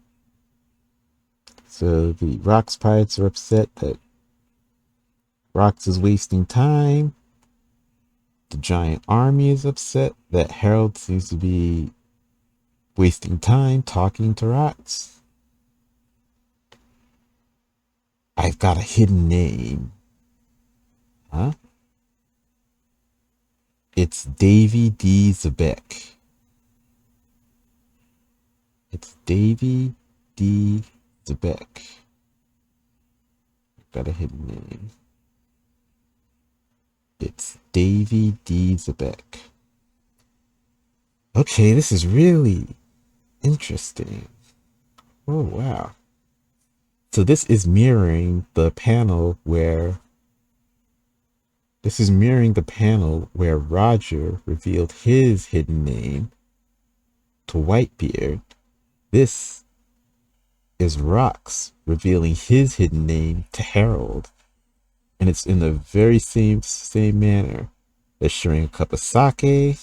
So the Rox pirates are upset that Rox is wasting time. The giant army is upset that Harold seems to be wasting time talking to Rox. I've got a hidden name. Huh? It's Davy D. Zebek. It's Davy D. Zebek. I've got a hidden name. It's Davy D. Zebek. Okay, this is really interesting. Oh, wow. So this is mirroring the panel where This is mirroring the panel where Roger revealed his hidden name to Whitebeard. This is Rox revealing his hidden name to Harold. And it's in the very same manner. They're sharing a cup of sake.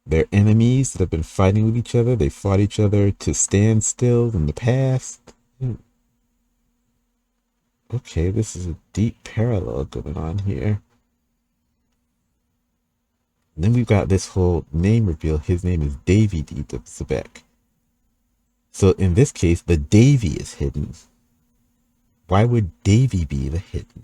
They're enemies that have been fighting with each other. They fought each other to stand still in the past. Okay, this is a deep parallel going on here. And then we've got this whole name reveal. His name is Davy D. Zebek. So in this case, the Davy is hidden. Why would Davy be the hidden?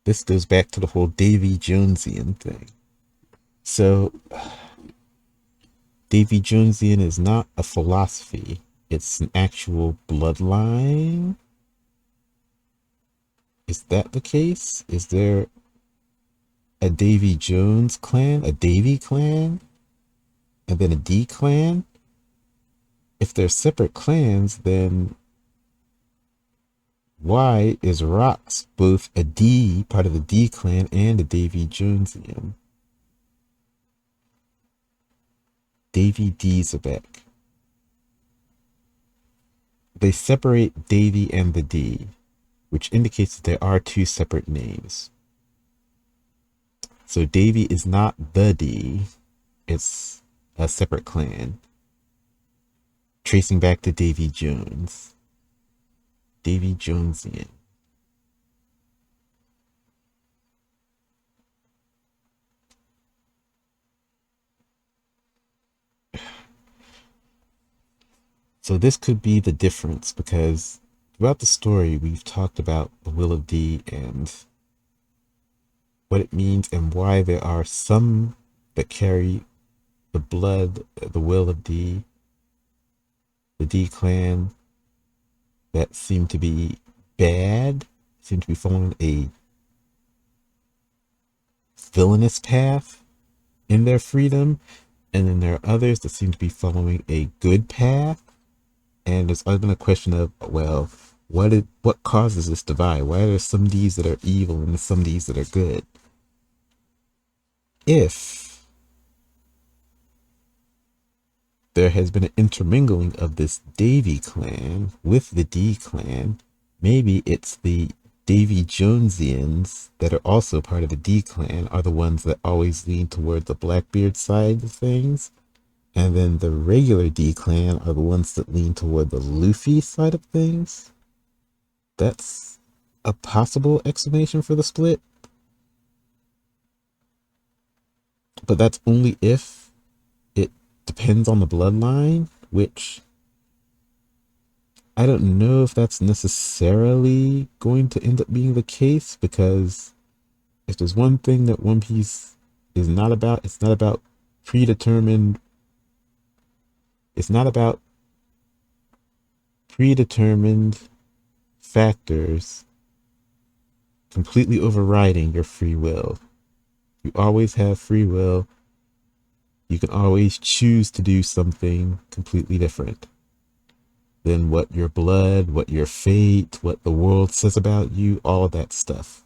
This goes back to the whole Davy Jonesian thing. So Davy Jonesian is not a philosophy. It's an actual bloodline. Is that the case? Is there a Davy Jones clan, a Davy clan, and then a D clan? If they're separate clans, then why is Rox both a D, part of the D clan, and a Davy Jonesian? Davy D Zebek. They separate Davy and the D, which indicates that there are two separate names. So Davy is not the D, it's a separate clan. Tracing back to Davy Jones. Davy Jonesian. So this could be the difference, because throughout the story we've talked about the will of D and what it means and why there are some that carry the blood, the will of D, the D clan, that seem to be bad, seem to be following a villainous path in their freedom, and then there are others that seem to be following a good path. And there's often a question of, well, what causes this divide? Why are there some Ds that are evil and some Ds that are good? If there has been an intermingling of this Davy clan with the D clan, maybe it's the Davy Jonesians that are also part of the D clan are the ones that always lean toward the Blackbeard side of things. And then the regular D clan are the ones that lean toward the Luffy side of things. That's a possible explanation for the split. But that's only if it depends on the bloodline, which I don't know if that's necessarily going to end up being the case, because if there's one thing that One Piece is not about, it's not about predetermined factors completely overriding your free will. You always have free will. You can always choose to do something completely different than what your blood, what your fate, what the world says about you, all of that stuff.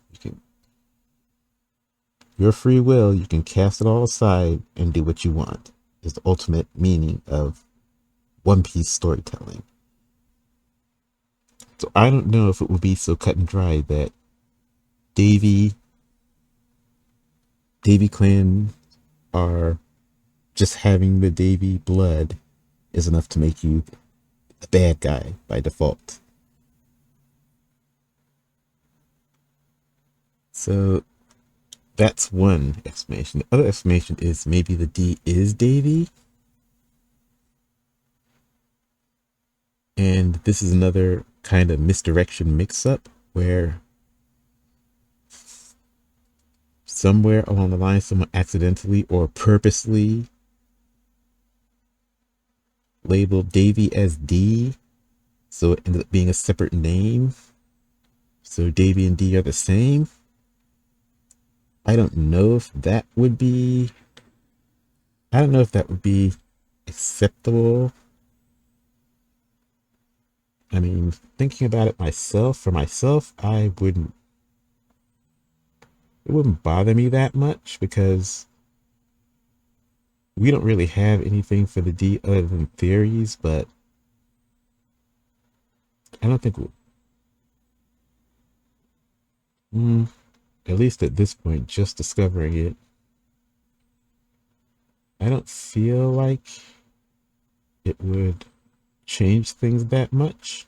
Your free will, you can cast it all aside and do what you want, is the ultimate meaning of One Piece storytelling. So I don't know if it would be so cut and dry that Davy clan are just having the Davy blood is enough to make you a bad guy by default. So that's one explanation. The other explanation is maybe the D is Davy. And this is another kind of misdirection mix-up where somewhere along the line someone accidentally or purposely labeled Davy as D, so it ended up being a separate name. So Davy and D are the same. I don't know if that would be acceptable mean, thinking about it myself, for myself, it wouldn't bother me that much because we don't really have anything for the D other than theories, but I don't think, mm, at least at this point, just discovering it, I don't feel like it would change things that much.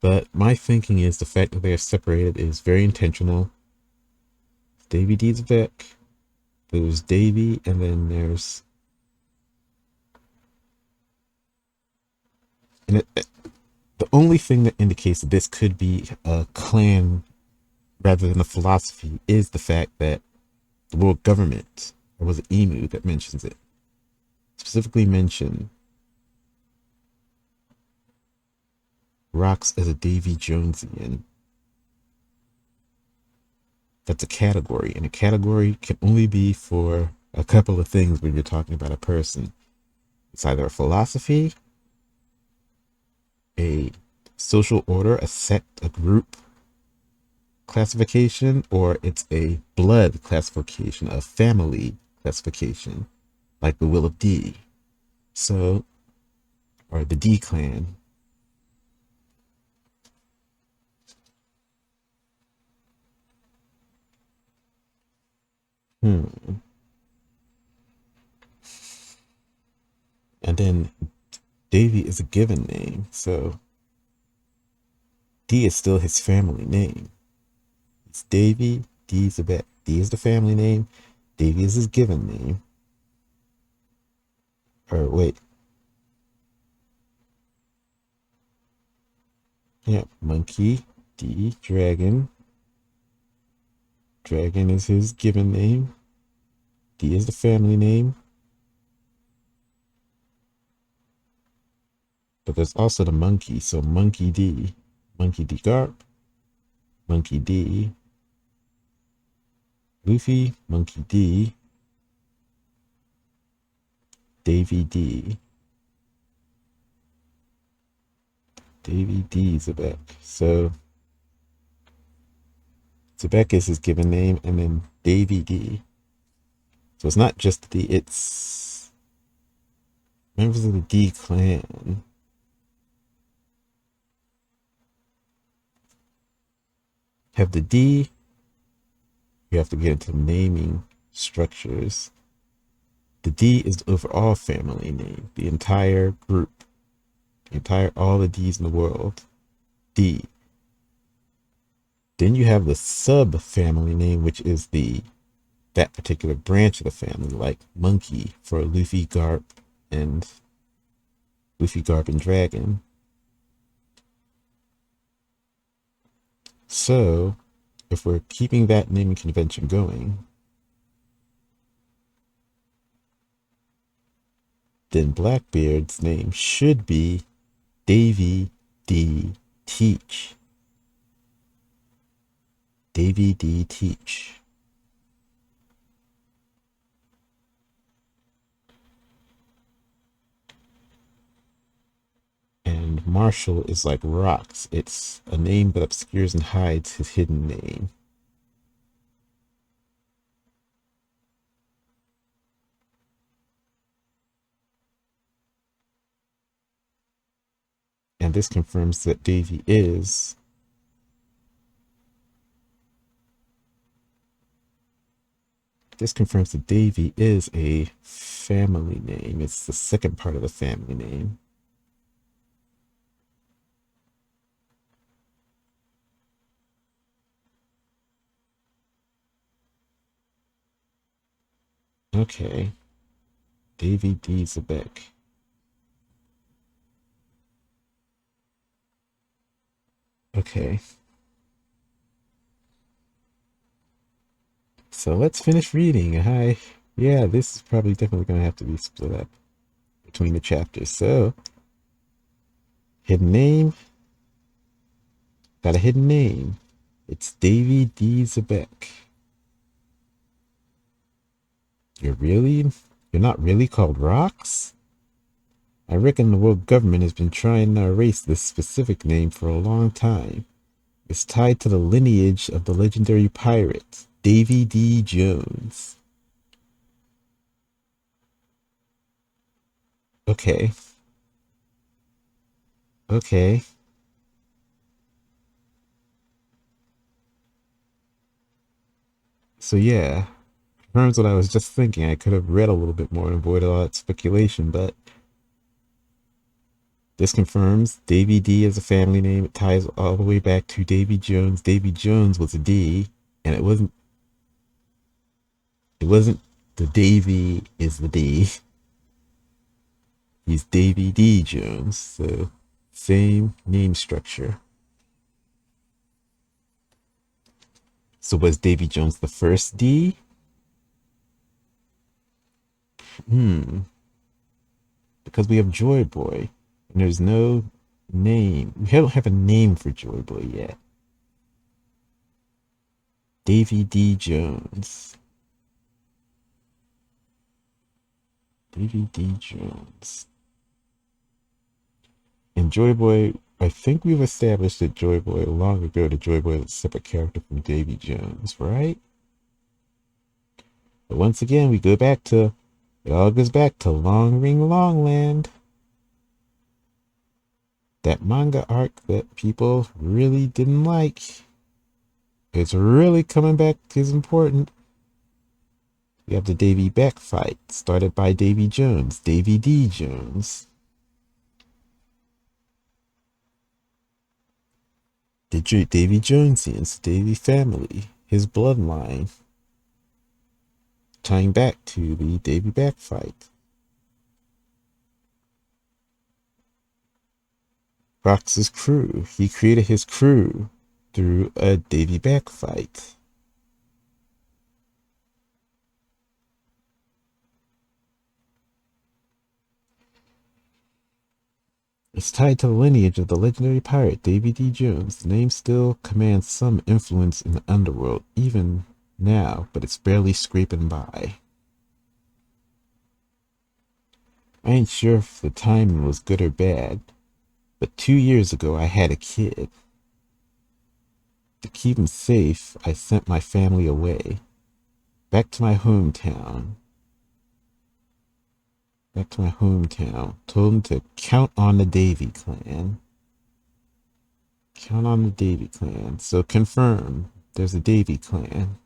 But my thinking is the fact that they are separated is very intentional. Davy D's Beck, there's Davy, and then there's, and the only thing that indicates that this could be a clan rather than a philosophy is the fact that the world government, or was it Emu that mentions it, specifically mention rocks as a Davy Jonesian. That's a category, and a category can only be for a couple of things when you're talking about a person. It's either a philosophy, a social order, a sect, a group classification, or it's a blood classification, a family classification, like the Will of D. So, or the D clan. Hmm. And then Davy is a given name, so D is still his family name. It's Davy, D is the family name, Davy is his given name. Or wait, yeah, Monkey, D, Dragon. Dragon is his given name. D is the family name. But there's also the monkey, so Monkey D. Monkey D Garp, Monkey D, Luffy, Monkey D, Davy D. Davy D Zebek. So Zebek is his given name, and then Davy D. So it's not just the D, it's members of the D clan. Have the D, you have to get into naming structures. The D is the overall family name, the entire group, all the D's in the world. D. Then you have the sub family name, which is that particular branch of the family, like Monkey for and Luffy, Garp, and Dragon. So, if we're keeping that naming convention going, then Blackbeard's name should be Davy D. Teach. Davy D. Teach. And Marshall is like rocks. It's a name that obscures and hides his hidden name. And this confirms that Davy is a family name. It's the second part of the family name. Okay. Davy D. Zebek. Okay. So let's finish reading. Yeah, this is probably definitely going to have to be split up between the chapters. So, hidden name. Got a hidden name. It's Davy D. Zebek. You're not really called Rocks? I reckon the world government has been trying to erase this specific name for a long time. It's tied to the lineage of the legendary pirate, Davy D. Jones. Okay, okay. So yeah, confirms what I was just thinking. I could have read a little bit more and avoided all that speculation, but this confirms Davy D is a family name. It ties all the way back to Davy Jones. Davy Jones was a D, and it wasn't the Davy is the D. He's Davy D Jones. So same name structure. So was Davy Jones the first D? Hmm. Because we have Joy Boy, and there's no name. We don't have a name for Joy Boy yet. Davy D Jones. Davy D Jones. And Joy Boy, I think we've established that Joy Boy long ago that Joy Boy is a separate character from Davy Jones, right? But once again, it all goes back to Long Ring Longland. That manga arc that people really didn't like. It's really coming back is important. We have the Davy Beck fight, started by Davy Jones, Davy D. Jones. The Davy Jonesians, Davy family, his bloodline, tying back to the Davy Beck fight. Rox's crew, he created his crew through a Davy Beck fight. It's tied to the lineage of the legendary pirate Davy D. Jones. The name still commands some influence in the underworld, even now, but it's barely scraping by. I ain't sure if the timing was good or bad, but 2 years ago I had a kid. To keep him safe, I sent my family away, back to my hometown. Told him to count on the Davy clan. Count on the Davy clan. So confirm, there's a Davy clan.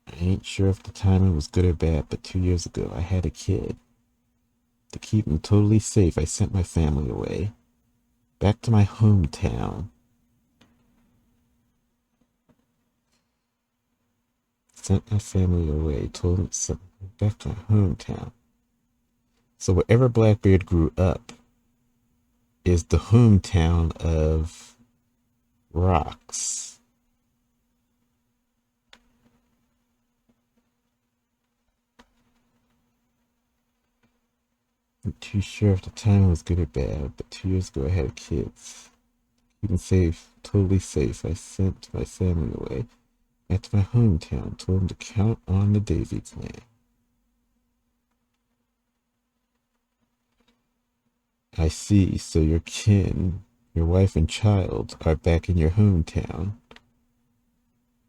I ain't sure if the timing was good or bad, but 2 years ago I had a kid. To keep him totally safe, I sent my family away, back to my hometown. Sent my family away, told him to back to my hometown. So wherever Blackbeard grew up is the hometown of Rocks. I'm not too sure if the timing was good or bad, but 2 years ago I had kids. Keeping safe, totally safe, I sent my family away, back to my hometown, told them to count on the Davy clan. I see, so your kin, your wife and child, are back in your hometown.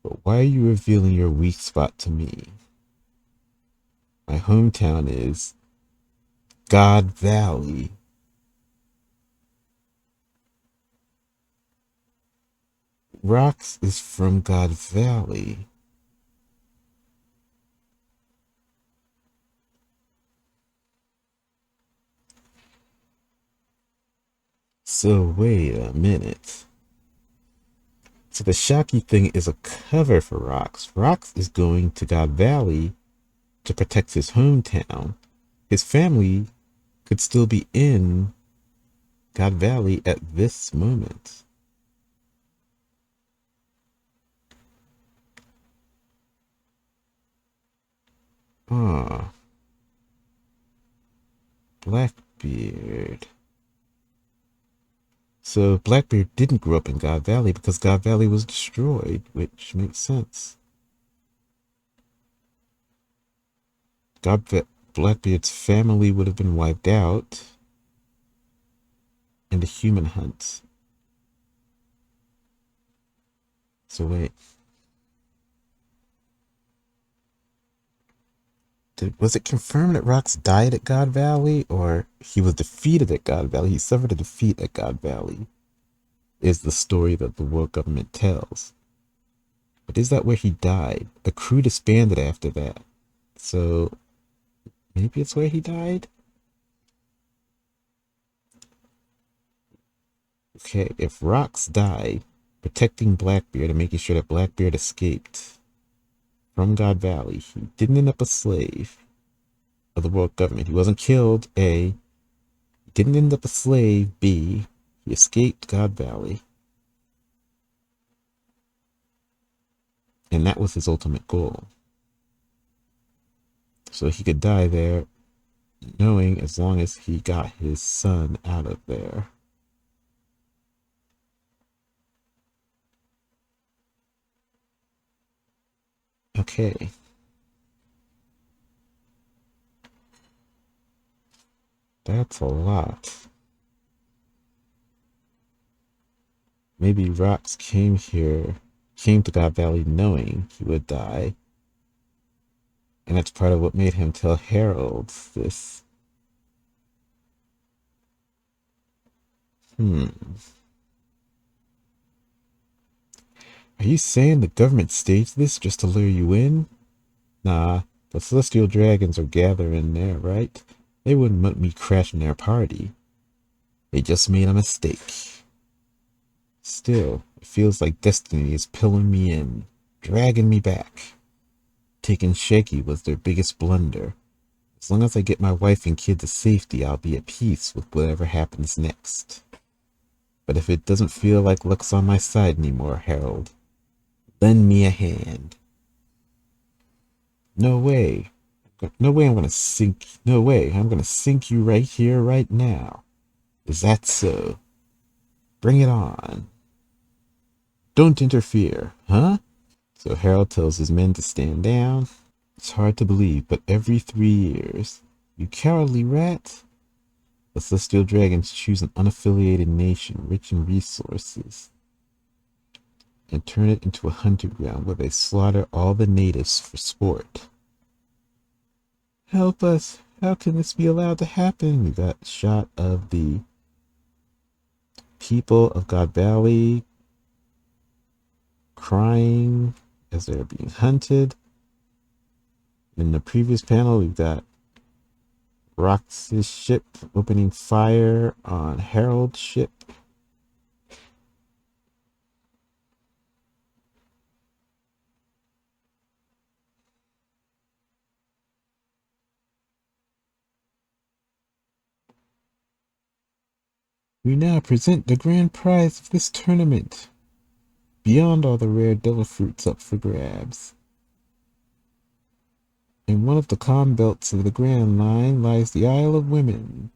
But why are you revealing your weak spot to me? My hometown is God Valley. Rocks is from God Valley. So wait a minute. So the Shocky thing is a cover for Rocks. Rocks is going to God Valley to protect his hometown. His family could still be in God Valley at this moment. Ah, Blackbeard. So Blackbeard didn't grow up in God Valley because God Valley was destroyed, which makes sense. Blackbeard's family would have been wiped out in the human hunt. So wait. Was it confirmed that Rox died at God Valley, or he was defeated at God Valley? He suffered a defeat at God Valley, is the story that the world government tells. But is that where he died? The crew disbanded after that. So maybe it's where he died? Okay, if Rox died protecting Blackbeard and making sure that Blackbeard escaped from God Valley, he didn't end up a slave of the world government. He wasn't killed, A. He didn't end up a slave, B. He escaped God Valley. And that was his ultimate goal. So he could die there knowing as long as he got his son out of there. Okay. That's a lot. Maybe Rox came to God Valley knowing he would die. And that's part of what made him tell Harold this. Are you saying the government staged this just to lure you in? Nah, the celestial dragons are gathering there, right? They wouldn't want me crashing their party. They just made a mistake. Still, it feels like destiny is pulling me in, dragging me back. Taking Shaky was their biggest blunder. As long as I get my wife and kid to safety, I'll be at peace with whatever happens next. But if it doesn't feel like luck's on my side anymore, Harold, lend me a hand. No way. No way I'm gonna sink. No way. I'm gonna sink you right here, right now. Is that so? Bring it on. Don't interfere, huh? So Harold tells his men to stand down. It's hard to believe, but every 3 years, you cowardly rat, the Celestial Dragons choose an unaffiliated nation rich in resources and turn it into a hunting ground where they slaughter all the natives for sport. Help us! How can this be allowed to happen? We got a shot of the people of God Valley crying as they're being hunted. In the previous panel, we've got Rox's ship opening fire on Harold's ship. We now present the grand prize of this tournament, beyond all the rare devil fruits up for grabs. In one of the calm belts of the Grand Line lies the Isle of Women.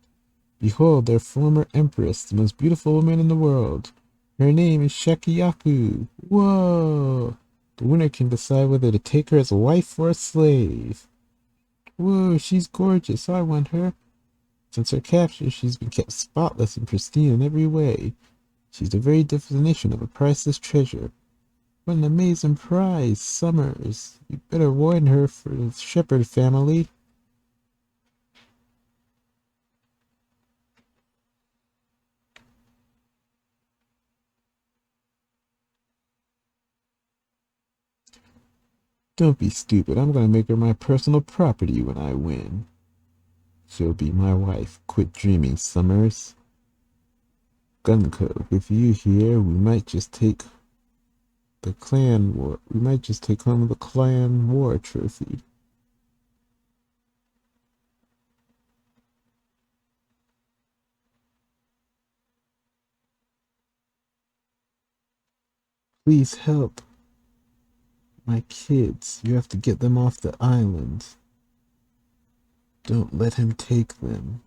Behold their former empress, the most beautiful woman in the world. Her name is Shakiyaku. Whoa! The winner can decide whether to take her as a wife or a slave. Whoa, she's gorgeous. I want her. Since her capture, she's been kept spotless and pristine in every way. She's the very definition of a priceless treasure. What an amazing prize, Summers. You better warn her for the Shepherd family. Don't be stupid. I'm gonna make her my personal property when I win. She'll be my wife. Quit dreaming, Summers. Gunco, with you here, we might just take the clan war. We might just take home the clan war trophy. Please help. My kids. You have to get them off the island. Don't let him take them.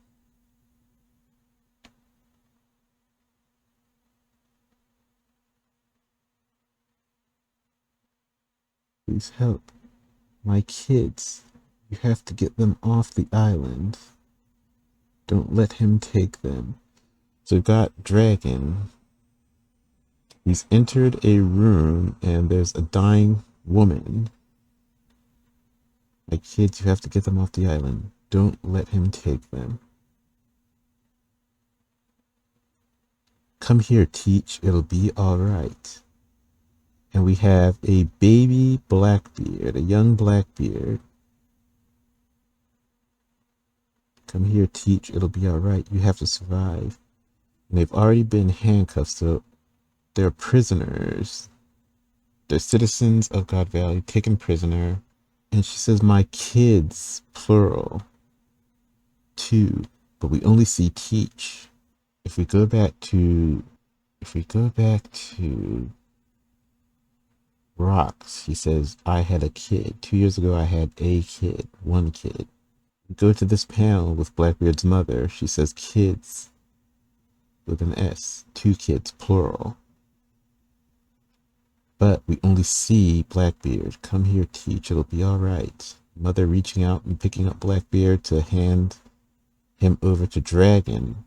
Please help. My kids. You have to get them off the island. Don't let him take them. So we've got Dragon. He's entered a room and there's a dying woman. My kids, you have to get them off the island. Don't let him take them. Come here, Teach. It'll be alright. And we have a baby Blackbeard, a young Blackbeard. Come here, Teach. It'll be alright. You have to survive. And they've already been handcuffed, so they're prisoners. They're citizens of God Valley, taken prisoner. And she says, my kids, plural, 2. But we only see Teach. If we go back to Rocks, he says, I had a kid. 2 years ago, I had a kid, 1 kid. We go to this panel with Blackbeard's mother. She says, kids, with an S, 2 kids, plural. But we only see Blackbeard. Come here, Teach. It'll be all right. Mother reaching out and picking up Blackbeard to hand him over to Dragon.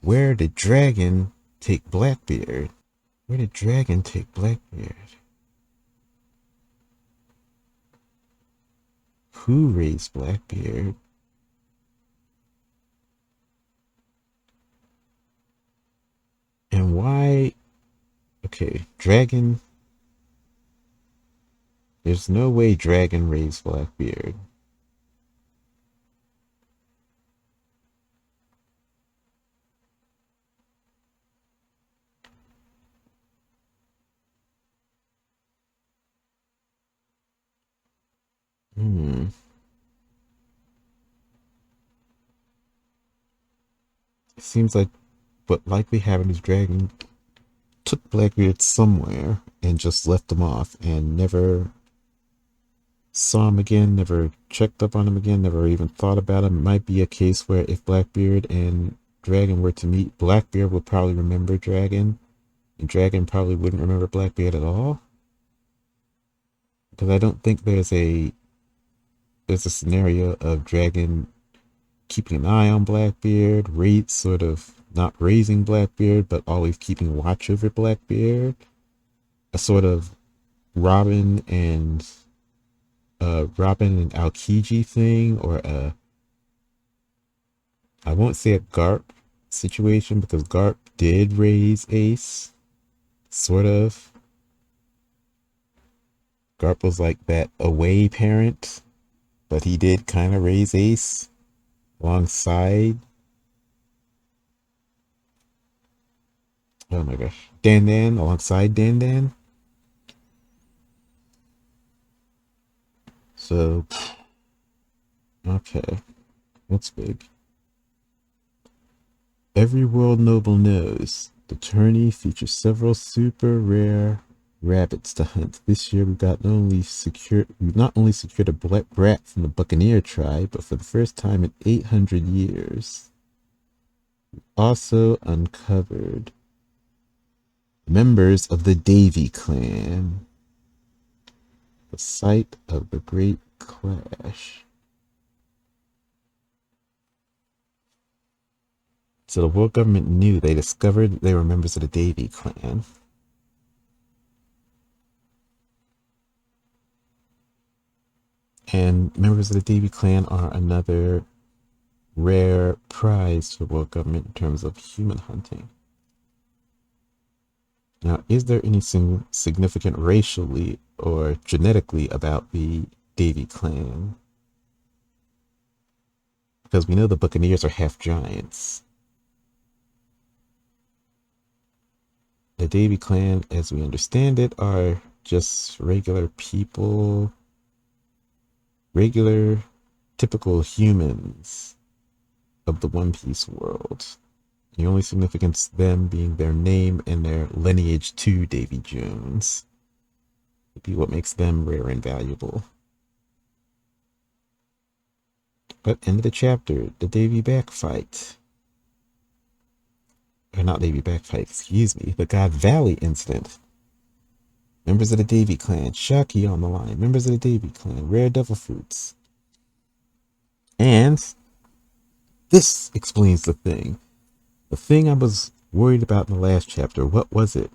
Where did Dragon take Blackbeard? Where did Dragon take Blackbeard? Who raised Blackbeard? And why? Okay, Dragon. There's no way Dragon raised Blackbeard. It seems like what likely happened is Dragon took Blackbeard somewhere and just left him off and never saw him again, never checked up on him again, never even thought about him. It might be a case where if Blackbeard and Dragon were to meet, Blackbeard would probably remember Dragon, and Dragon probably wouldn't remember Blackbeard at all. Because I don't think there's a scenario of Dragon keeping an eye on Blackbeard, sort of not raising Blackbeard, but always keeping watch over Blackbeard. A sort of Robin and Aokiji thing, or I won't say a Garp situation because Garp did raise Ace, sort of. Garp was like that away parent, but he did kind of raise Ace alongside. Oh my gosh. Dan, alongside Dan. So, okay. That's big. Every world noble knows the tourney features several super rare rabbits to hunt. This year we've not only secured a black brat from the Buccaneer tribe, but for the first time in 800 years, also uncovered members of the Davy clan, the site of the Great Clash. So the world government knew. They discovered they were members of the Davy clan. And members of the Davy clan are another rare prize for the world government in terms of human hunting. Now, is there anything significant racially or genetically about the Davy clan? Because we know the Buccaneers are half giants. The Davy clan, as we understand it, are just regular people, regular, typical humans of the One Piece world. The only significance them being their name and their lineage to Davy Jones would be what makes them rare and valuable. But end of the chapter, the Davy back fight. Or not Davy back fight, excuse me, the God Valley incident. Members of the Davy clan, Shaki on the line. Members of the Davy clan, rare devil fruits. And this explains the thing. The thing I was worried about in the last chapter, what was it?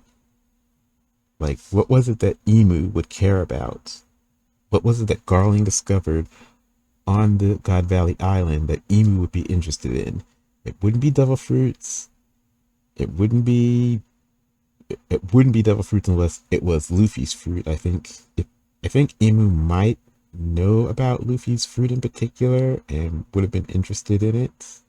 Like, what was it that Emu would care about? What was it that Garling discovered on the God Valley Island that Emu would be interested in? It wouldn't be devil fruits. It wouldn't be. It wouldn't be devil fruits unless it was Luffy's fruit. I think Emu might know about Luffy's fruit in particular and would have been interested in it,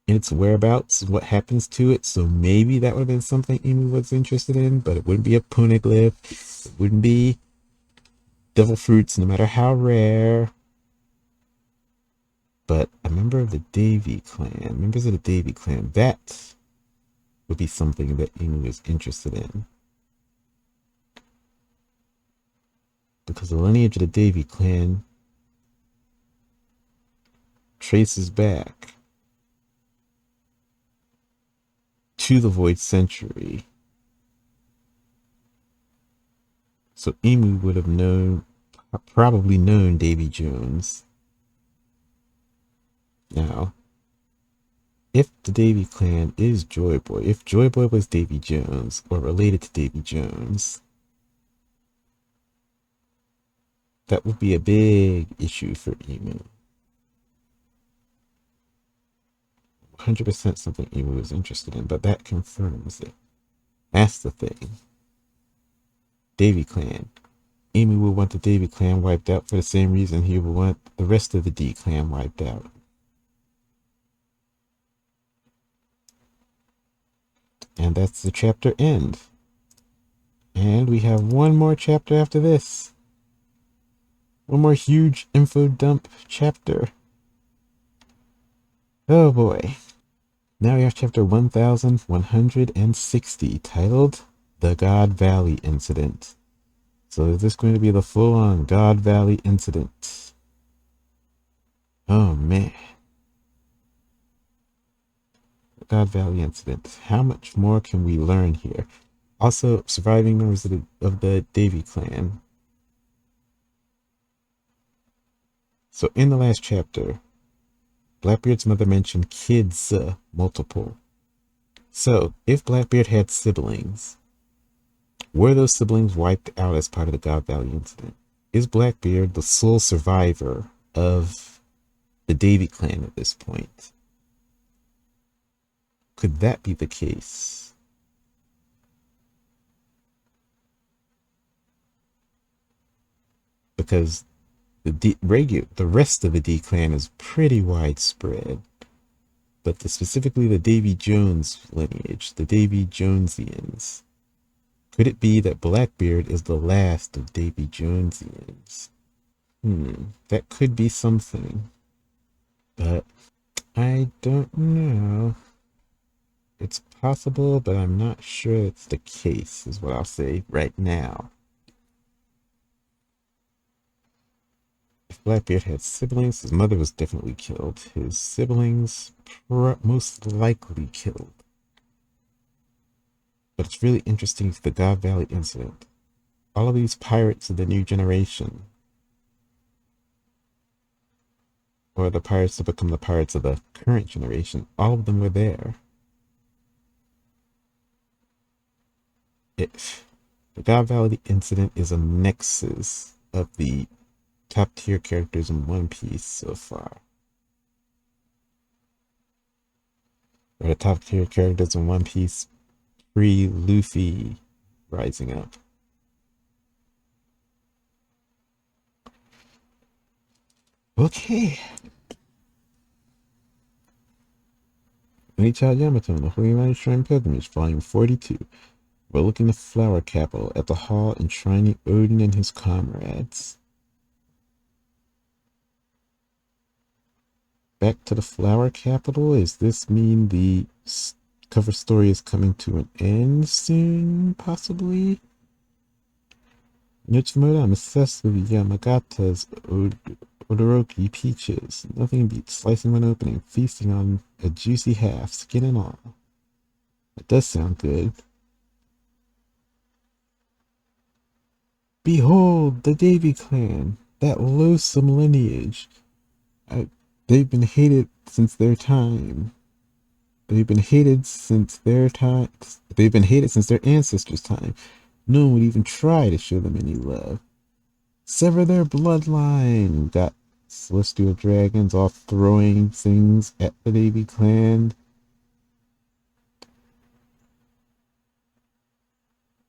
in its whereabouts, what happens to it. So maybe that would have been something Emu was interested in, but it wouldn't be a poneglyph. It wouldn't be devil fruits, no matter how rare. But a member of the Davy clan, members of the Davy clan, that would be something that Emu is interested in. Because the lineage of the Davy clan traces back to the Void Century. So Emu would have probably known Davy Jones. Now, if the Davy clan is Joy Boy, if Joy Boy was Davy Jones or related to Davy Jones, that would be a big issue for Emu. 100% something Emu is interested in, but that confirms it. That's the thing. Davy clan. Emu would want the Davy clan wiped out for the same reason he would want the rest of the D clan wiped out. And that's the chapter end. And we have one more chapter after this. One more huge info dump chapter. Oh boy. Now we have chapter 1160, titled The God Valley Incident. So is this going to be the full-on God Valley Incident? Oh man. God Valley Incident. How much more can we learn here? Also, surviving members of the Davy clan. So in the last chapter, Blackbeard's mother mentioned kids, multiple. So, if Blackbeard had siblings, were those siblings wiped out as part of the God Valley incident? Is Blackbeard the sole survivor of the Davy clan at this point? Could that be the case? Because the rest of the D clan is pretty widespread. But specifically the Davy Jones lineage, the Davy Jonesians. Could it be that Blackbeard is the last of Davy Jonesians? That could be something. But I don't know. It's possible, but I'm not sure it's the case, is what I'll say right now. If Blackbeard had siblings, his mother was definitely killed. His siblings most likely killed. But it's really interesting to the God Valley incident. All of these pirates of the new generation, or the pirates that become the pirates of the current generation, all of them were there. The God Valley incident is a nexus of the top tier characters in One Piece so far. Or the top tier characters in One Piece pre-Luffy rising up. Okay. Child Yamato and the Holy Land Shrine Pilgrimage, Volume 42. We're looking the Flower Capital at the hall enshrining Odin and his comrades. Back to the Flower Capital? Does this mean the cover story is coming to an end soon, possibly? Notes from Oda, I'm obsessed with Yamagata's Odoroki peaches. Nothing beats slicing one open and feasting on a juicy half, skin and all. That does sound good. Behold, the Davy clan, that loathsome lineage. I, they've been hated since their time. They've been hated since their time. They've been hated since their ancestors' time. No one would even try to show them any love. Sever their bloodline. Got celestial dragons all throwing things at the Davy clan.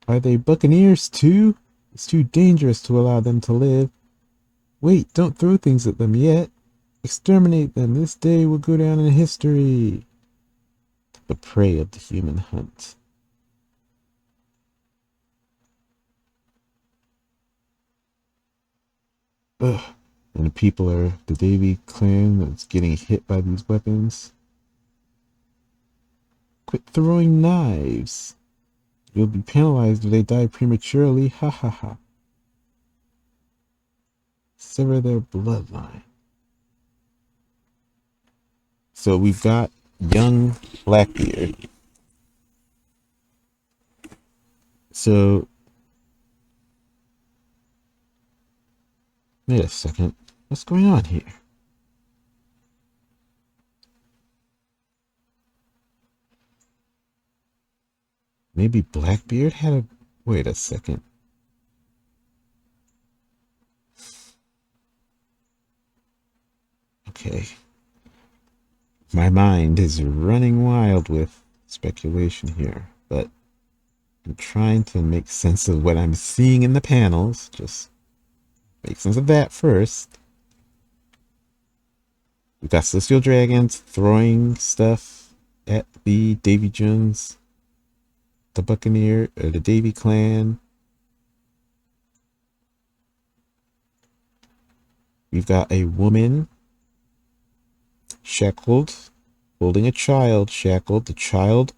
Are they buccaneers too? It's too dangerous to allow them to live. Wait, don't throw things at them yet. Exterminate them. This day will go down in history. The prey of the human hunt. Ugh. And the people are the Davy clan that's getting hit by these weapons. Quit throwing knives. You'll be penalized if they die prematurely. Ha ha ha. Sever their bloodline. So we've got young Blackbeard. So, wait a second. What's going on here? Maybe Blackbeard had a... Wait a second. Okay. My mind is running wild with speculation here, but I'm trying to make sense of what I'm seeing in the panels. Just make sense of that first. We've got celestial dragons throwing stuff at the Davy Jones, the Buccaneer, or the Davy clan. We've got a woman shackled, holding a child shackled. The child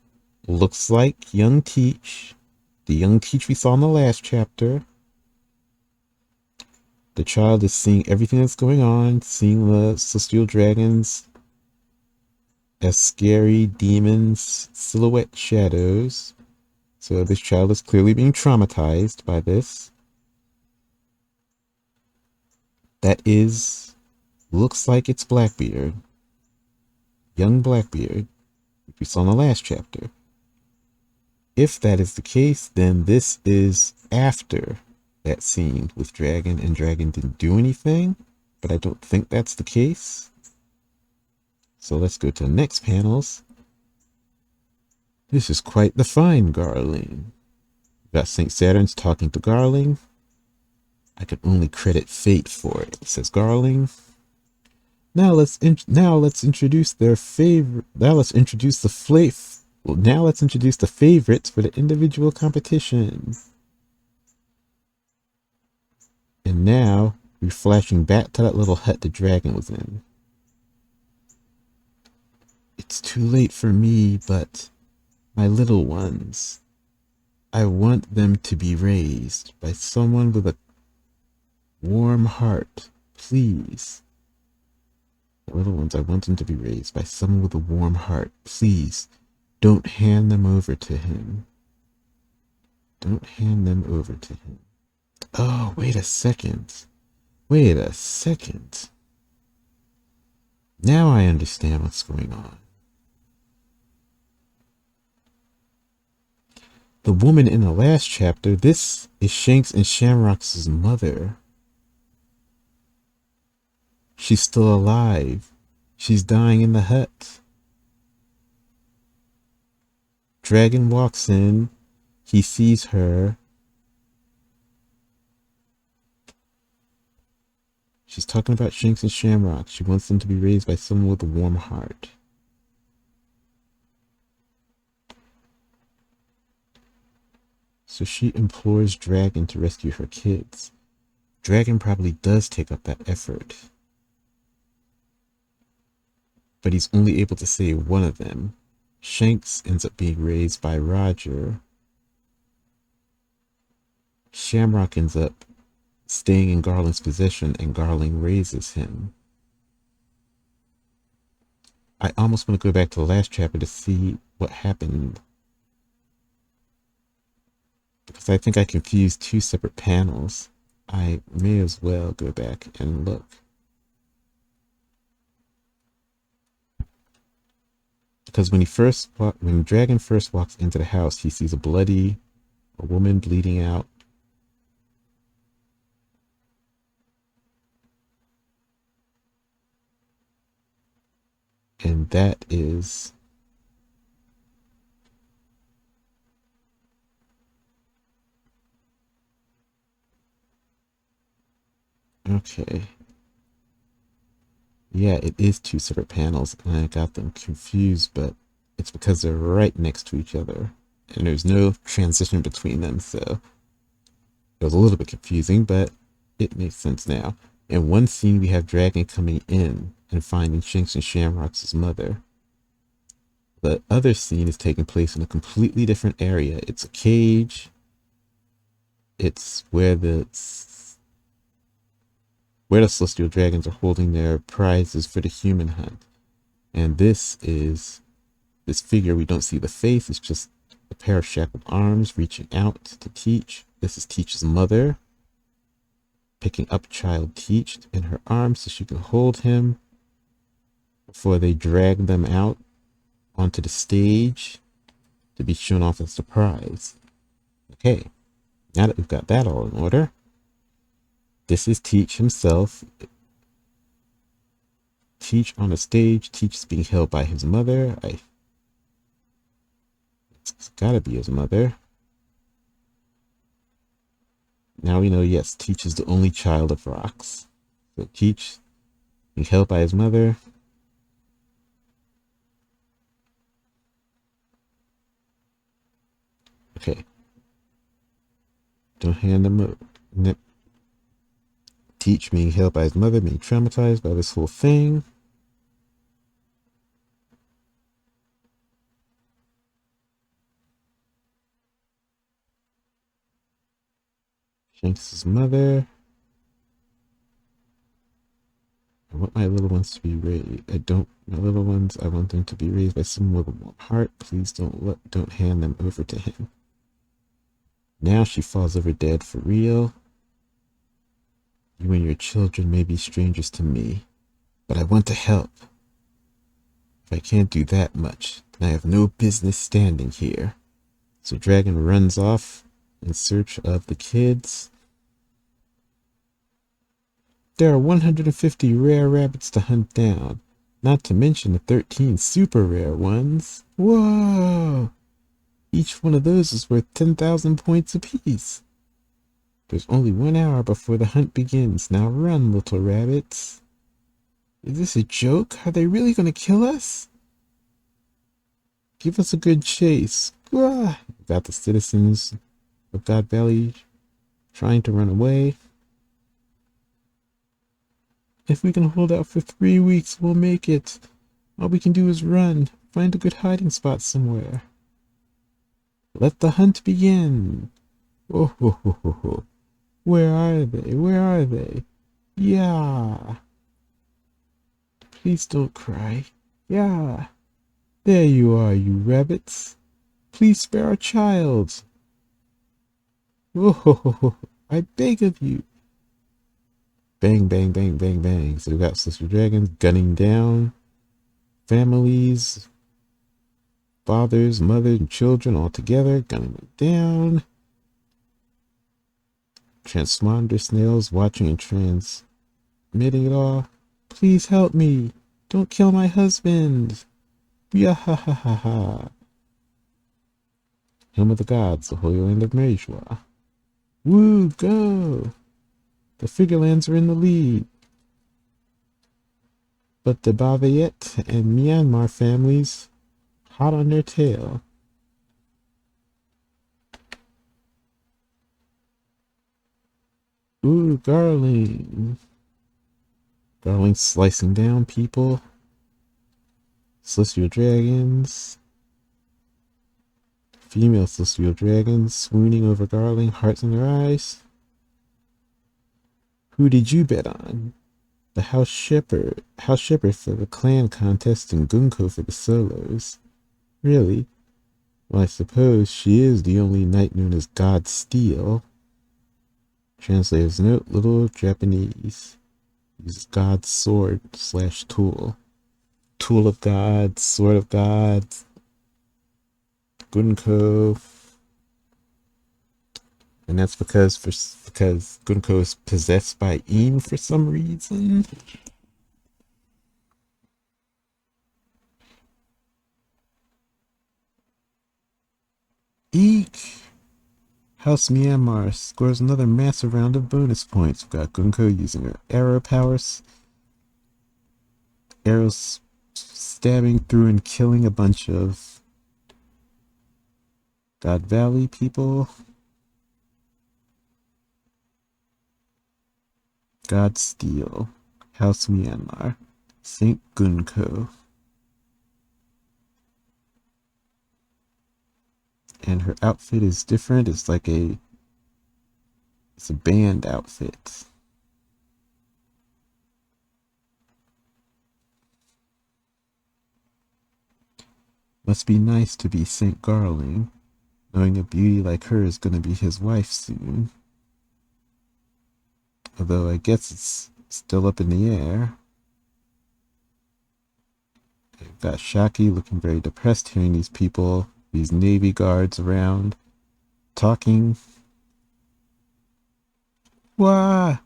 looks like young Teach, the young Teach we saw in the last chapter. The child is seeing everything that's going on, seeing the celestial dragons as scary demons, silhouette shadows. So this child is clearly being traumatized by this. That is, looks like it's Blackbeard. Young Blackbeard, which we saw in the last chapter. If that is the case, then this is after that scene with Dragon, and Dragon didn't do anything, but I don't think that's the case. So let's go to the next panels. This is quite the fine Garling. We've got St. Saturn's talking to Garling. I can only credit fate for it, says Garling. Now let's introduce their favorite. Now let's introduce the favorites for the individual competition. And now we're flashing back to that little hut the dragon was in. It's too late for me, but my little ones, I want them to be raised by someone with a warm heart, please. The little ones, I want them to be raised by someone with a warm heart. Please, don't hand them over to him. Don't hand them over to him. Oh, wait a second. Wait a second. Now I understand what's going on. The woman in the last chapter, this is Shanks and Shamrock's mother. She's still alive. She's dying in the hut. Dragon walks in. He sees her. She's talking about Shanks and Shamrock. She wants them to be raised by someone with a warm heart. So she implores Dragon to rescue her kids. Dragon probably does take up that effort. But he's only able to save one of them. Shanks ends up being raised by Roger. Shamrock ends up staying in Garland's possession, and Garland raises him. I almost want to go back to the last chapter to see what happened, because I think I confused two separate panels. I may as well go back and look. Because when the dragon first walks into the house, he sees a woman bleeding out. And that is, okay. Yeah, it is two separate panels, and I got them confused, but it's because they're right next to each other, and there's no transition between them, so it was a little bit confusing, but it makes sense now. In one scene, we have Dragon coming in and finding Shanks and Shamrock's mother. The other scene is taking place in a completely different area. It's a cage. It's where the Celestial Dragons are holding their prizes for the human hunt. And this figure, we don't see the face, it's just a pair of shackled arms reaching out to Teach. This is Teach's mother, picking up child Teach in her arms so she can hold him before they drag them out onto the stage to be shown off as the prize. Okay, now that we've got that all in order, this is Teach himself. Teach on the stage. Teach is being held by his mother. It's gotta be his mother. Now we know, yes, Teach is the only child of rocks. So Teach being held by his mother. Okay. Don't hand him up. Teach being held by his mother, being traumatized by this whole thing. Shanks' mother. I want my little ones to be raised. My little ones, I want them to be raised by someone with a warm heart. Please don't hand them over to him. Now she falls over dead for real. You and your children may be strangers to me, but I want to help. If I can't do that much, then I have no business standing here. So Dragon runs off in search of the kids. There are 150 rare rabbits to hunt down, not to mention the 13 super rare ones. Whoa! Each one of those is worth 10,000 points apiece. There's only 1 hour before the hunt begins. Now run, little rabbits. Is this a joke? Are they really going to kill us? Give us a good chase. Ah! Got the citizens of God Valley trying to run away. If we can hold out for 3 weeks, we'll make it. All we can do is run. Find a good hiding spot somewhere. Let the hunt begin. Oh, ho, ho, ho, ho. Where are they? Where are they? Yeah. Please don't cry. Yeah. There you are, you rabbits. Please spare our child. Oh, ho, ho, ho. I beg of you. Bang, bang, bang, bang, bang. So we got Sister Dragons gunning down families, fathers, mothers, and children all together, gunning them down. Transponder snails watching and transmitting it all. Please help me. Don't kill my husband. Yeah, ha, ha, ha, ha. Home of the Gods, the Holy Land of Marishwa. Woo, go! The Figurelands are in the lead. But the Bavayet and Myanmar families hot on their tail. Ooh, Garling. Garling slicing down people. Celestial Dragons. Female Celestial Dragons swooning over Garling, hearts in their eyes. Who did you bet on? The House Shepherd for the clan contest and Gunko for the solos. Really? Well, I suppose she is the only knight known as God Steel. Translator's note, little Japanese. Uses God's sword slash tool. Tool of God, sword of God, Gunko. And that's because Gunko is possessed by Een for some reason. Eek! House Myanmar scores another massive round of bonus points. We've got Gunko using her arrow powers. Arrows stabbing through and killing a bunch of God Valley people. God Steel. House Myanmar. Saint Gunko. And her outfit is different. It's a band outfit. Must be nice to be St. Garling, knowing a beauty like her is going to be his wife soon. Although I guess it's still up in the air. I've got Shaki looking very depressed, hearing these people, these Navy guards around, talking. Wah!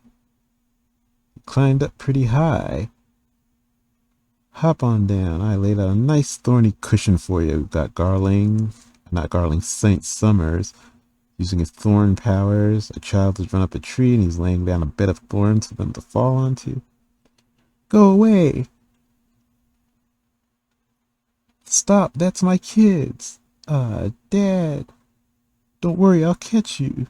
You climbed up pretty high. Hop on down. I laid out a nice thorny cushion for you. We've got Saint Summers, using his thorn powers. A child has run up a tree and he's laying down a bed of thorns for them to fall onto. Go away! Stop, that's my kids! Dad! Don't worry, I'll catch you.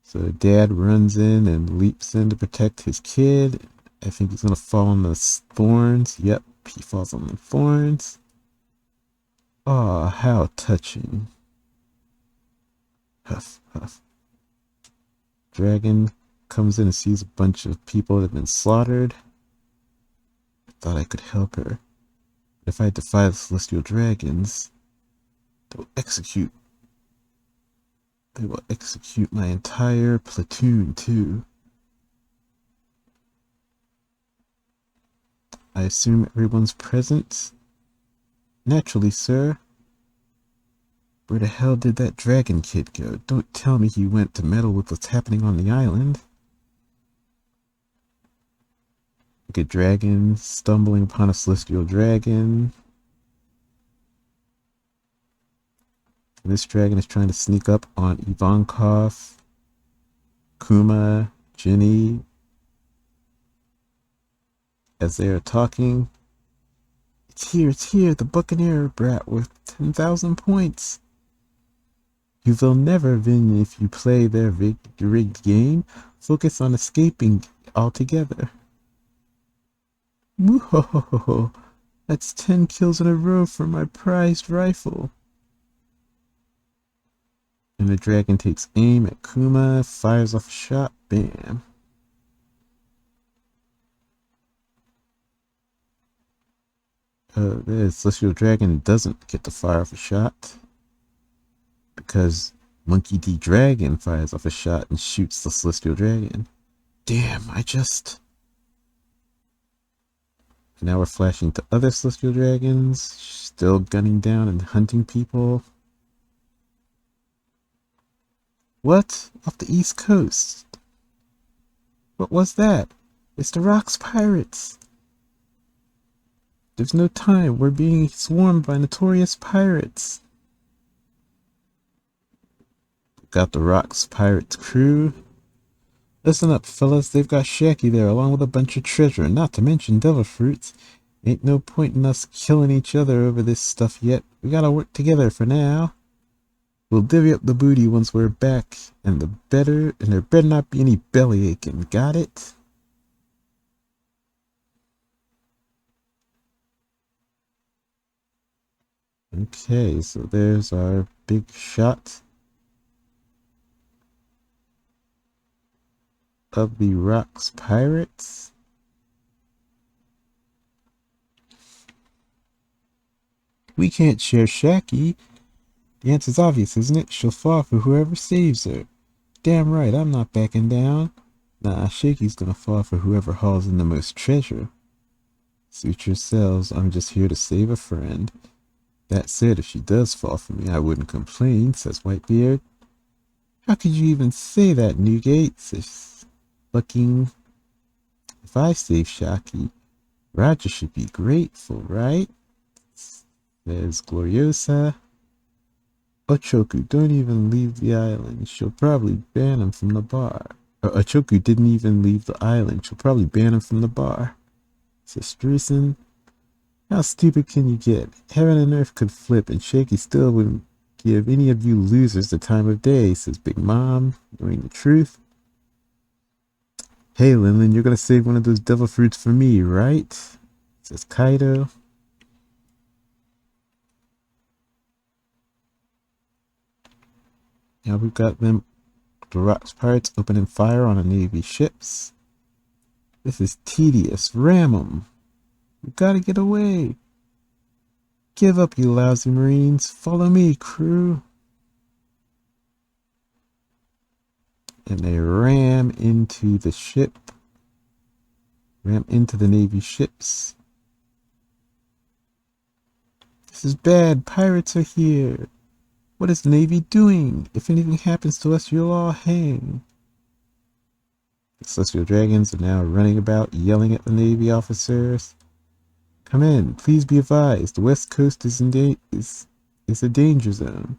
So Dad runs in and leaps in to protect his kid. I think he's gonna fall on the thorns. Yep, he falls on the thorns. Aw, how touching. Huff, huff. Dragon comes in and sees a bunch of people that have been slaughtered. I thought I could help her. But if I defy the celestial dragons, they will execute my entire platoon too. I assume everyone's present? Naturally, sir. Where the hell did that dragon kid go? Don't tell me he went to meddle with what's happening on the island. Like a dragon stumbling upon a celestial dragon. This dragon is trying to sneak up on Ivankov, Kuma, Jenny, as they are talking. It's here, the Buccaneer brat worth 10,000 points. You will never win if you play their rigged game. Focus on escaping altogether. Woo-ho-ho-ho-ho. That's 10 kills in a row for my prized rifle. And the dragon takes aim at Kuma, fires off a shot, bam. The celestial dragon doesn't get to fire off a shot because Monkey D. Dragon fires off a shot and shoots the celestial dragon. Damn, Now we're flashing to other celestial dragons, still gunning down and hunting people. What? Off the east coast? What was that? It's the Rocks Pirates. There's no time. We're being swarmed by notorious pirates. Got the Rocks Pirates crew. Listen up, fellas. They've got Shaki there along with a bunch of treasure, not to mention devil fruits. Ain't no point in us killing each other over this stuff yet. We gotta work together for now. We'll divvy up the booty once we're back, and there better not be any belly aching. Got it? Okay, so there's our big shot of the Rocks Pirates. We can't share Shaki. The answer's obvious, isn't it? She'll fall for whoever saves her. Damn right, I'm not backing down. Nah, Shaky's gonna fall for whoever hauls in the most treasure. Suit yourselves, I'm just here to save a friend. That said, if she does fall for me, I wouldn't complain, says Whitebeard. How could you even say that, Newgate? Says Bucking. If I save Shaki, Roger should be grateful, right? Says Gloriosa. Ochoku, don't even leave the island. She'll probably ban him from the bar. Ochoku didn't even leave the island. She'll probably ban him from the bar. Says Streisand. How stupid can you get? Heaven and earth could flip and Shaky still wouldn't give any of you losers the time of day, says Big Mom, knowing the truth. Hey, Linlin, you're gonna save one of those devil fruits for me, right? Says Kaido. Now we've got them, the Rocks Pirates opening fire on a Navy ships. This is tedious. Ram 'em. We gotta get away. Give up, you lousy Marines. Follow me, crew. And they ram into the ship. Ram into the Navy ships. This is bad. Pirates are here. What is the Navy doing? If anything happens to us, you'll all hang. The Celestial Dragons are now running about, yelling at the Navy officers. Come in. Please be advised. The West Coast is a danger zone.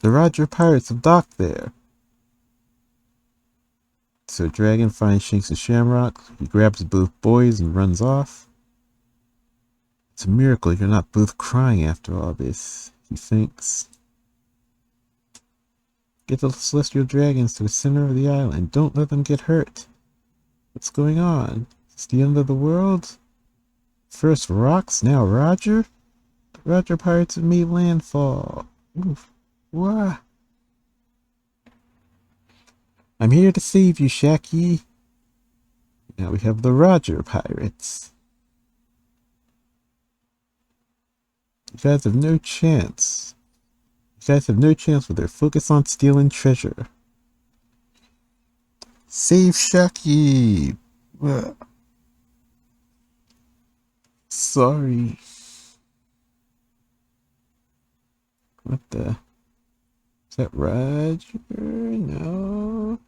The Roger pirates have docked there. So Dragon finds Shanks and Shamrock. He grabs both boys and runs off. It's a miracle you're not both crying after all this, he thinks. Get the Celestial Dragons to the center of the island. Don't let them get hurt. What's going on? Is this the end of the world? First Rocks, now Roger? The Roger pirates have made landfall. Oof. Wah. I'm here to save you, Shaki. Now we have the Roger pirates. You guys have no chance. You guys have no chance with their focus on stealing treasure. Save Shaki. Sorry. What the? Is that Roger? No.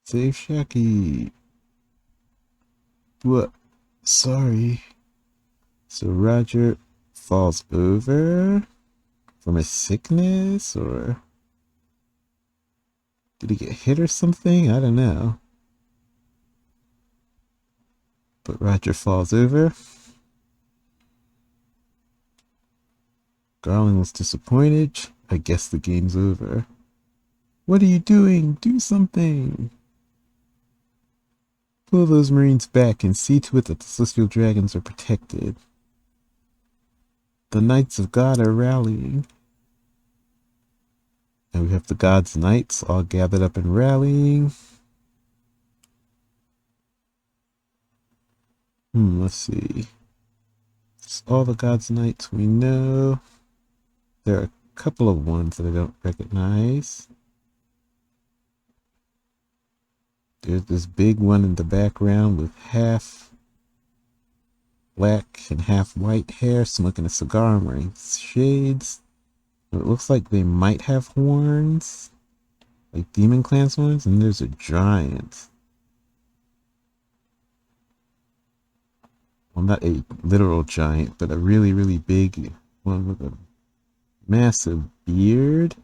Save Shaki. What? Sorry. So Roger falls over from a sickness, or did he get hit or something? I don't know. But Roger falls over. Garland was disappointed. I guess the game's over. What are you doing? Do something. Pull those Marines back and see to it that the Celestial Dragons are protected. The Knights of God are rallying. And we have the God's Knights all gathered up and rallying. Let's see. It's all the God's Knights we know. There are a couple of ones that I don't recognize. There's this big one in the background with half black and half white hair, smoking a cigar and wearing shades. It looks like they might have horns, like Demon Clan's horns, and there's a giant. Well, not a literal giant, but a really, really big one with a massive beard.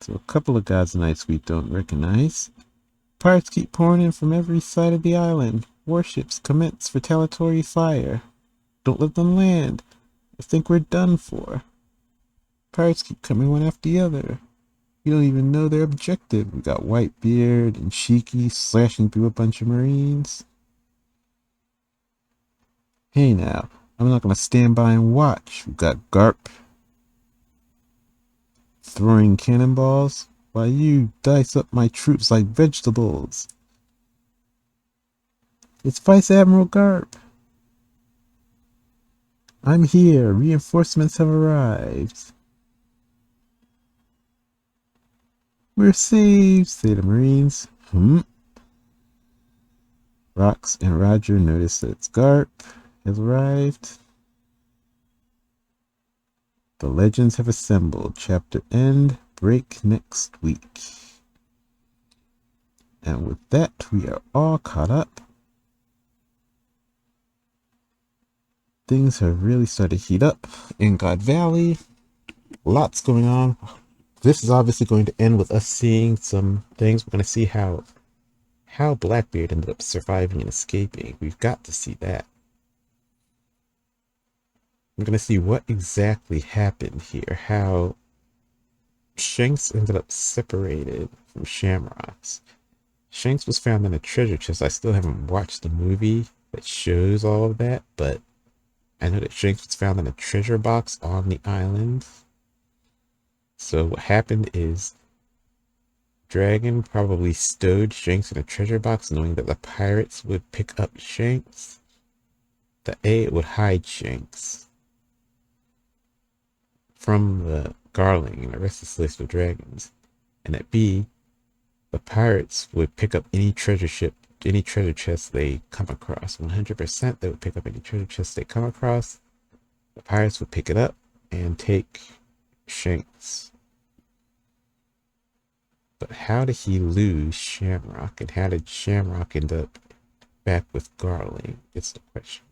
So a couple of God's Knights we don't recognize. Pirates keep pouring in from every side of the island. Warships commence retaliatory fire. Don't let them land. I think we're done for. Pirates keep coming one after the other. You don't even know their objective. We got Whitebeard and Shiki slashing through a bunch of Marines. Hey now, I'm not going to stand by and watch. We got Garp throwing cannonballs while you dice up my troops like vegetables. It's Vice Admiral Garp. I'm here. Reinforcements have arrived. We're saved, say the Marines. Rox and Roger notice that Garp has arrived. The legends have assembled. Chapter end. Break next week. And with that, we are all caught up. Things have really started to heat up in God Valley. Lots going on. This is obviously going to end with us seeing some things. We're going to see how Blackbeard ended up surviving and escaping. We've got to see that. We're going to see what exactly happened here. How Shanks ended up separated from Shamrocks. Shanks was found in a treasure chest. I still haven't watched the movie that shows all of that, but I know that Shanks was found in a treasure box on the island. So what happened is Dragon probably stowed Shanks in a treasure box knowing that the pirates would pick up Shanks. That A, it would hide Shanks from the Garling and the rest of the Slaves of Dragons. And that B, the pirates would pick up any treasure chest they come across. 100% they would pick up any treasure chest they come across. The pirates would pick it up and take Shanks. But how did he lose Shamrock? And how did Shamrock end up back with Garling? It's the question.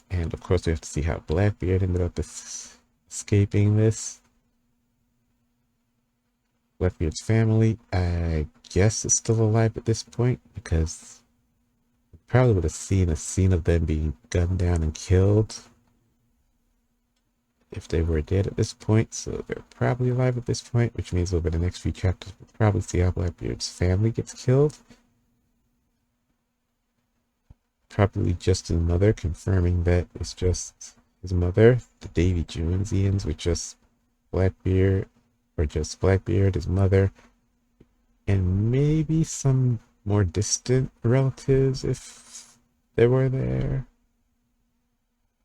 And of course we have to see how Blackbeard ended up escaping this. Blackbeard's family, I guess, is still alive at this point because we probably would have seen a scene of them being gunned down and killed if they were dead at this point. So they're probably alive at this point, which means over the next few chapters we'll probably see how Blackbeard's family gets killed. Probably just his mother, confirming that it's just his mother. The Davy Jonesians were just Blackbeard, or just Blackbeard, his mother, and maybe some more distant relatives if they were there.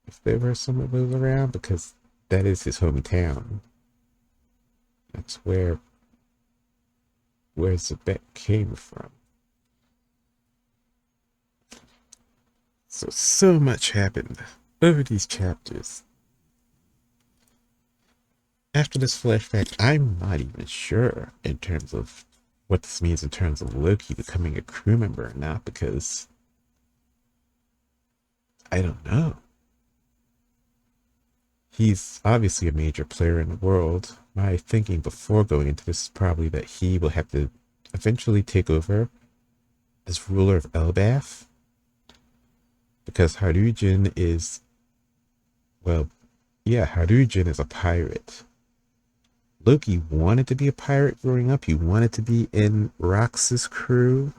If there were some of those around, because that is his hometown. That's where Zebek came from. So much happened over these chapters. After this flashback, I'm not even sure in terms of what this means in terms of Loki becoming a crew member or not, because I don't know. He's obviously a major player in the world. My thinking before going into this is probably that he will have to eventually take over as ruler of Elbaf, because Harujin is, well, yeah, Harujin is a pirate. Loki wanted to be a pirate growing up. He wanted to be in Rox's crew.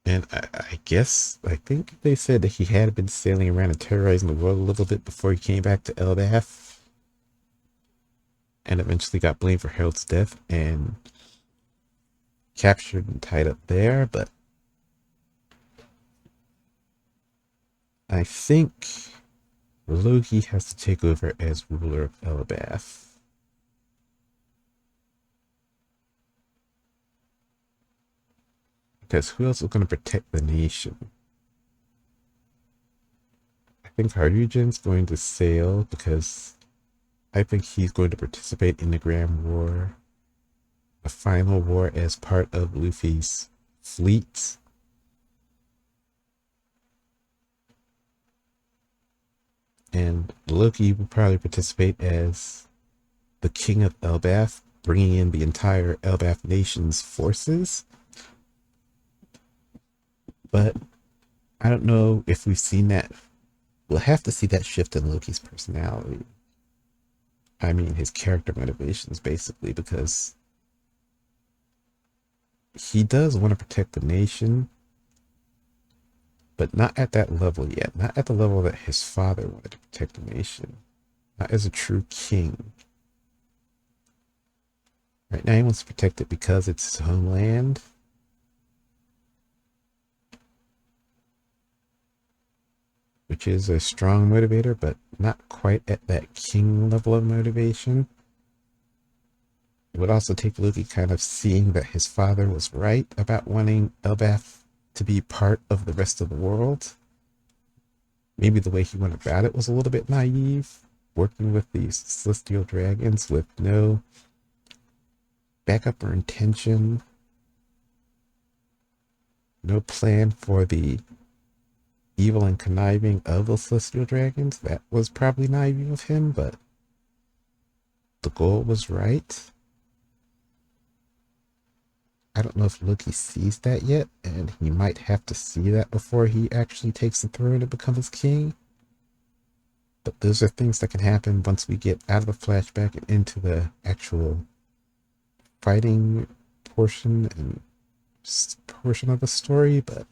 And I guess, I think they said that he had been sailing around and terrorizing the world a little bit before he came back to Elbaf. And eventually got blamed for Harold's death and captured and tied up there. But I think Loki has to take over as ruler of Elbaf. Because who else is going to protect the nation? I think Harujin's going to sail because I think he's going to participate in the Grand War, the final war, as part of Luffy's fleet. And Loki will probably participate as the king of Elbaf, bringing in the entire Elbaf nation's forces. But I don't know if we've seen that. We'll have to see that shift in Loki's personality. I mean, his character motivations, basically, because he does want to protect the nation, but not at that level yet. Not at the level that his father wanted to protect the nation. Not as a true king. Right now he wants to protect it because it's his homeland. Which is a strong motivator, but not quite at that king level of motivation. It would also take Loki kind of seeing that his father was right about wanting Elbaf to be part of the rest of the world. Maybe the way he went about it was a little bit naive, working with these celestial dragons with no backup or intention, no plan for the evil and conniving of the celestial dragons. That was probably naive of him, but the goal was right. I don't know if Loki sees that yet, and he might have to see that before he actually takes the throne and becomes king. But those are things that can happen once we get out of the flashback and into the actual fighting portion and portion of the story. But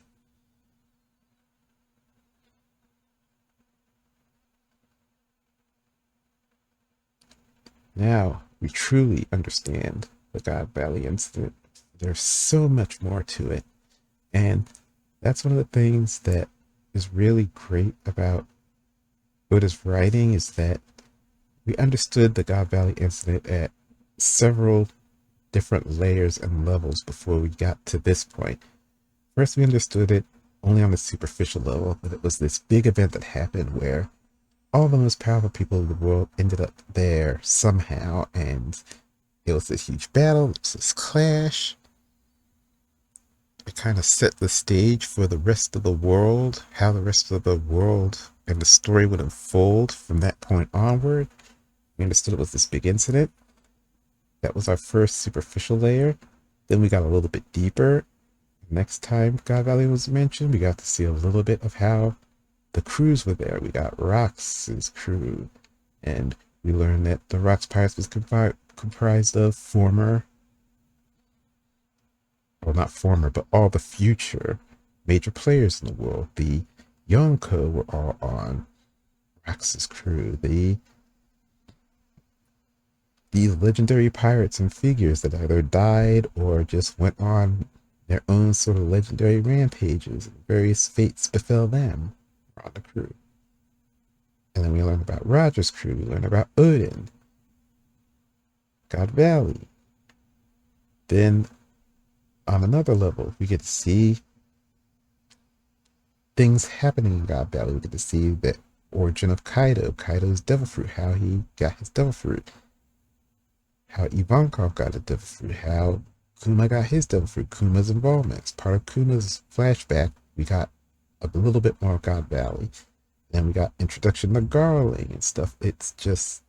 now we truly understand the God Valley incident. There's so much more to it. And that's one of the things that is really great about Oda's writing, is that we understood the God Valley incident at several different layers and levels before we got to this point. First, we understood it only on the superficial level, that it was this big event that happened where all the most powerful people in the world ended up there somehow, and it was this huge battle, it was this clash. It kind of set the stage for the rest of the world, how the rest of the world and the story would unfold from that point onward. We understood it was this big incident. That was our first superficial layer. Then we got a little bit deeper. Next time God Valley was mentioned, we got to see a little bit of how the crews were there. We got Rox's crew, and we learned that the Rox Pirates was comprised of former, well, not former, but all the future major players in the world. The Yonko were all on Rox's crew. The legendary pirates and figures that either died or just went on their own sort of legendary rampages, and various fates befell them were on the crew. And then we learn about Roger's crew, we learn about Odin, God Valley. Then on another level, we get to see things happening in God Valley. We get to see the origin of Kaido, Kaido's devil fruit, how he got his devil fruit, how Ivankov got a devil fruit, how Kuma got his devil fruit, Kuma's involvement. As part of Kuma's flashback, we got a little bit more of God Valley. Then we got introduction to Garling and stuff. It's just,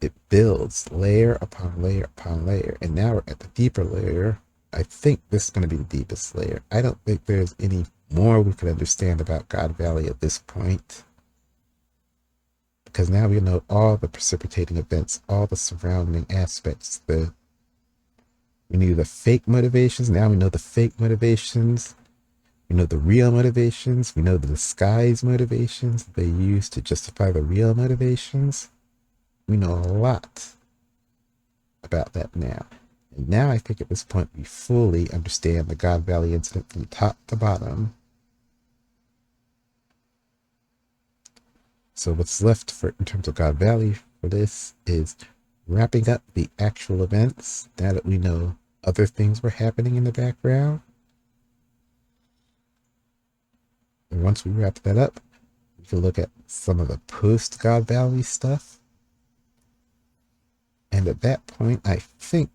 it builds layer upon layer upon layer. And now we're at the deeper layer. I think this is going to be the deepest layer. I don't think there's any more we could understand about God Valley at this point, because now we know all the precipitating events, all the surrounding aspects. We knew the fake motivations. Now we know the fake motivations. We know the real motivations. We know the disguised motivations they use to justify the real motivations. We know a lot about that now. And now I think at this point we fully understand the God Valley incident from top to bottom. So what's left for in terms of God Valley for this is wrapping up the actual events now that we know other things were happening in the background. And once we wrap that up, we can look at some of the post God Valley stuff. And at that point, I think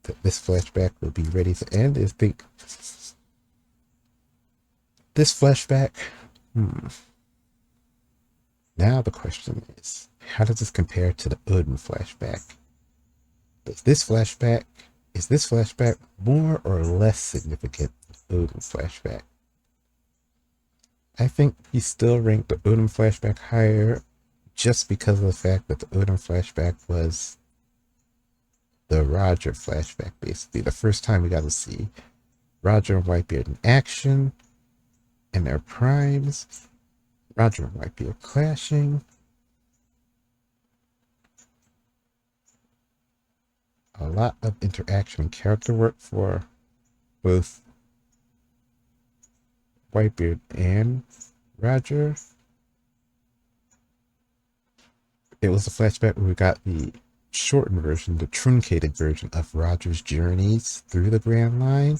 that this flashback will be ready to end. I think this flashback, now the question is, how does this compare to the Odin flashback? Is this flashback more or less significant than Odin's flashback? I think he still ranked the Odin flashback higher just because of the fact that the Odin flashback was the Roger flashback, basically. The first time we got to see Roger and Whitebeard in action in their primes. Roger and Whitebeard clashing. a lot of interaction and character work for both Whitebeard and Roger. It was a flashback where we got the shortened version, the truncated version of Roger's journeys through the Grand Line.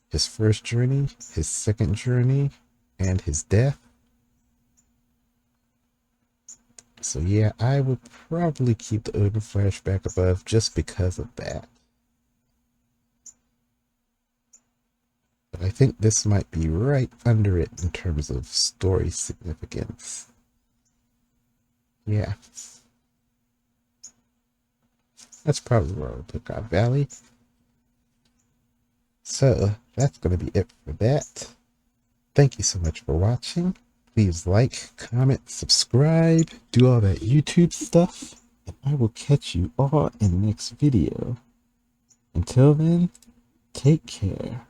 His first journey, his second journey, and his death. So yeah, I would probably keep the Odin flashback above just because of that. But I think this might be right under it in terms of story significance. Yeah. That's probably where I'll put God Valley. So that's going to be it for that. Thank you so much for watching. Please like, comment, subscribe, do all that YouTube stuff, and I will catch you all in the next video. Until then, take care.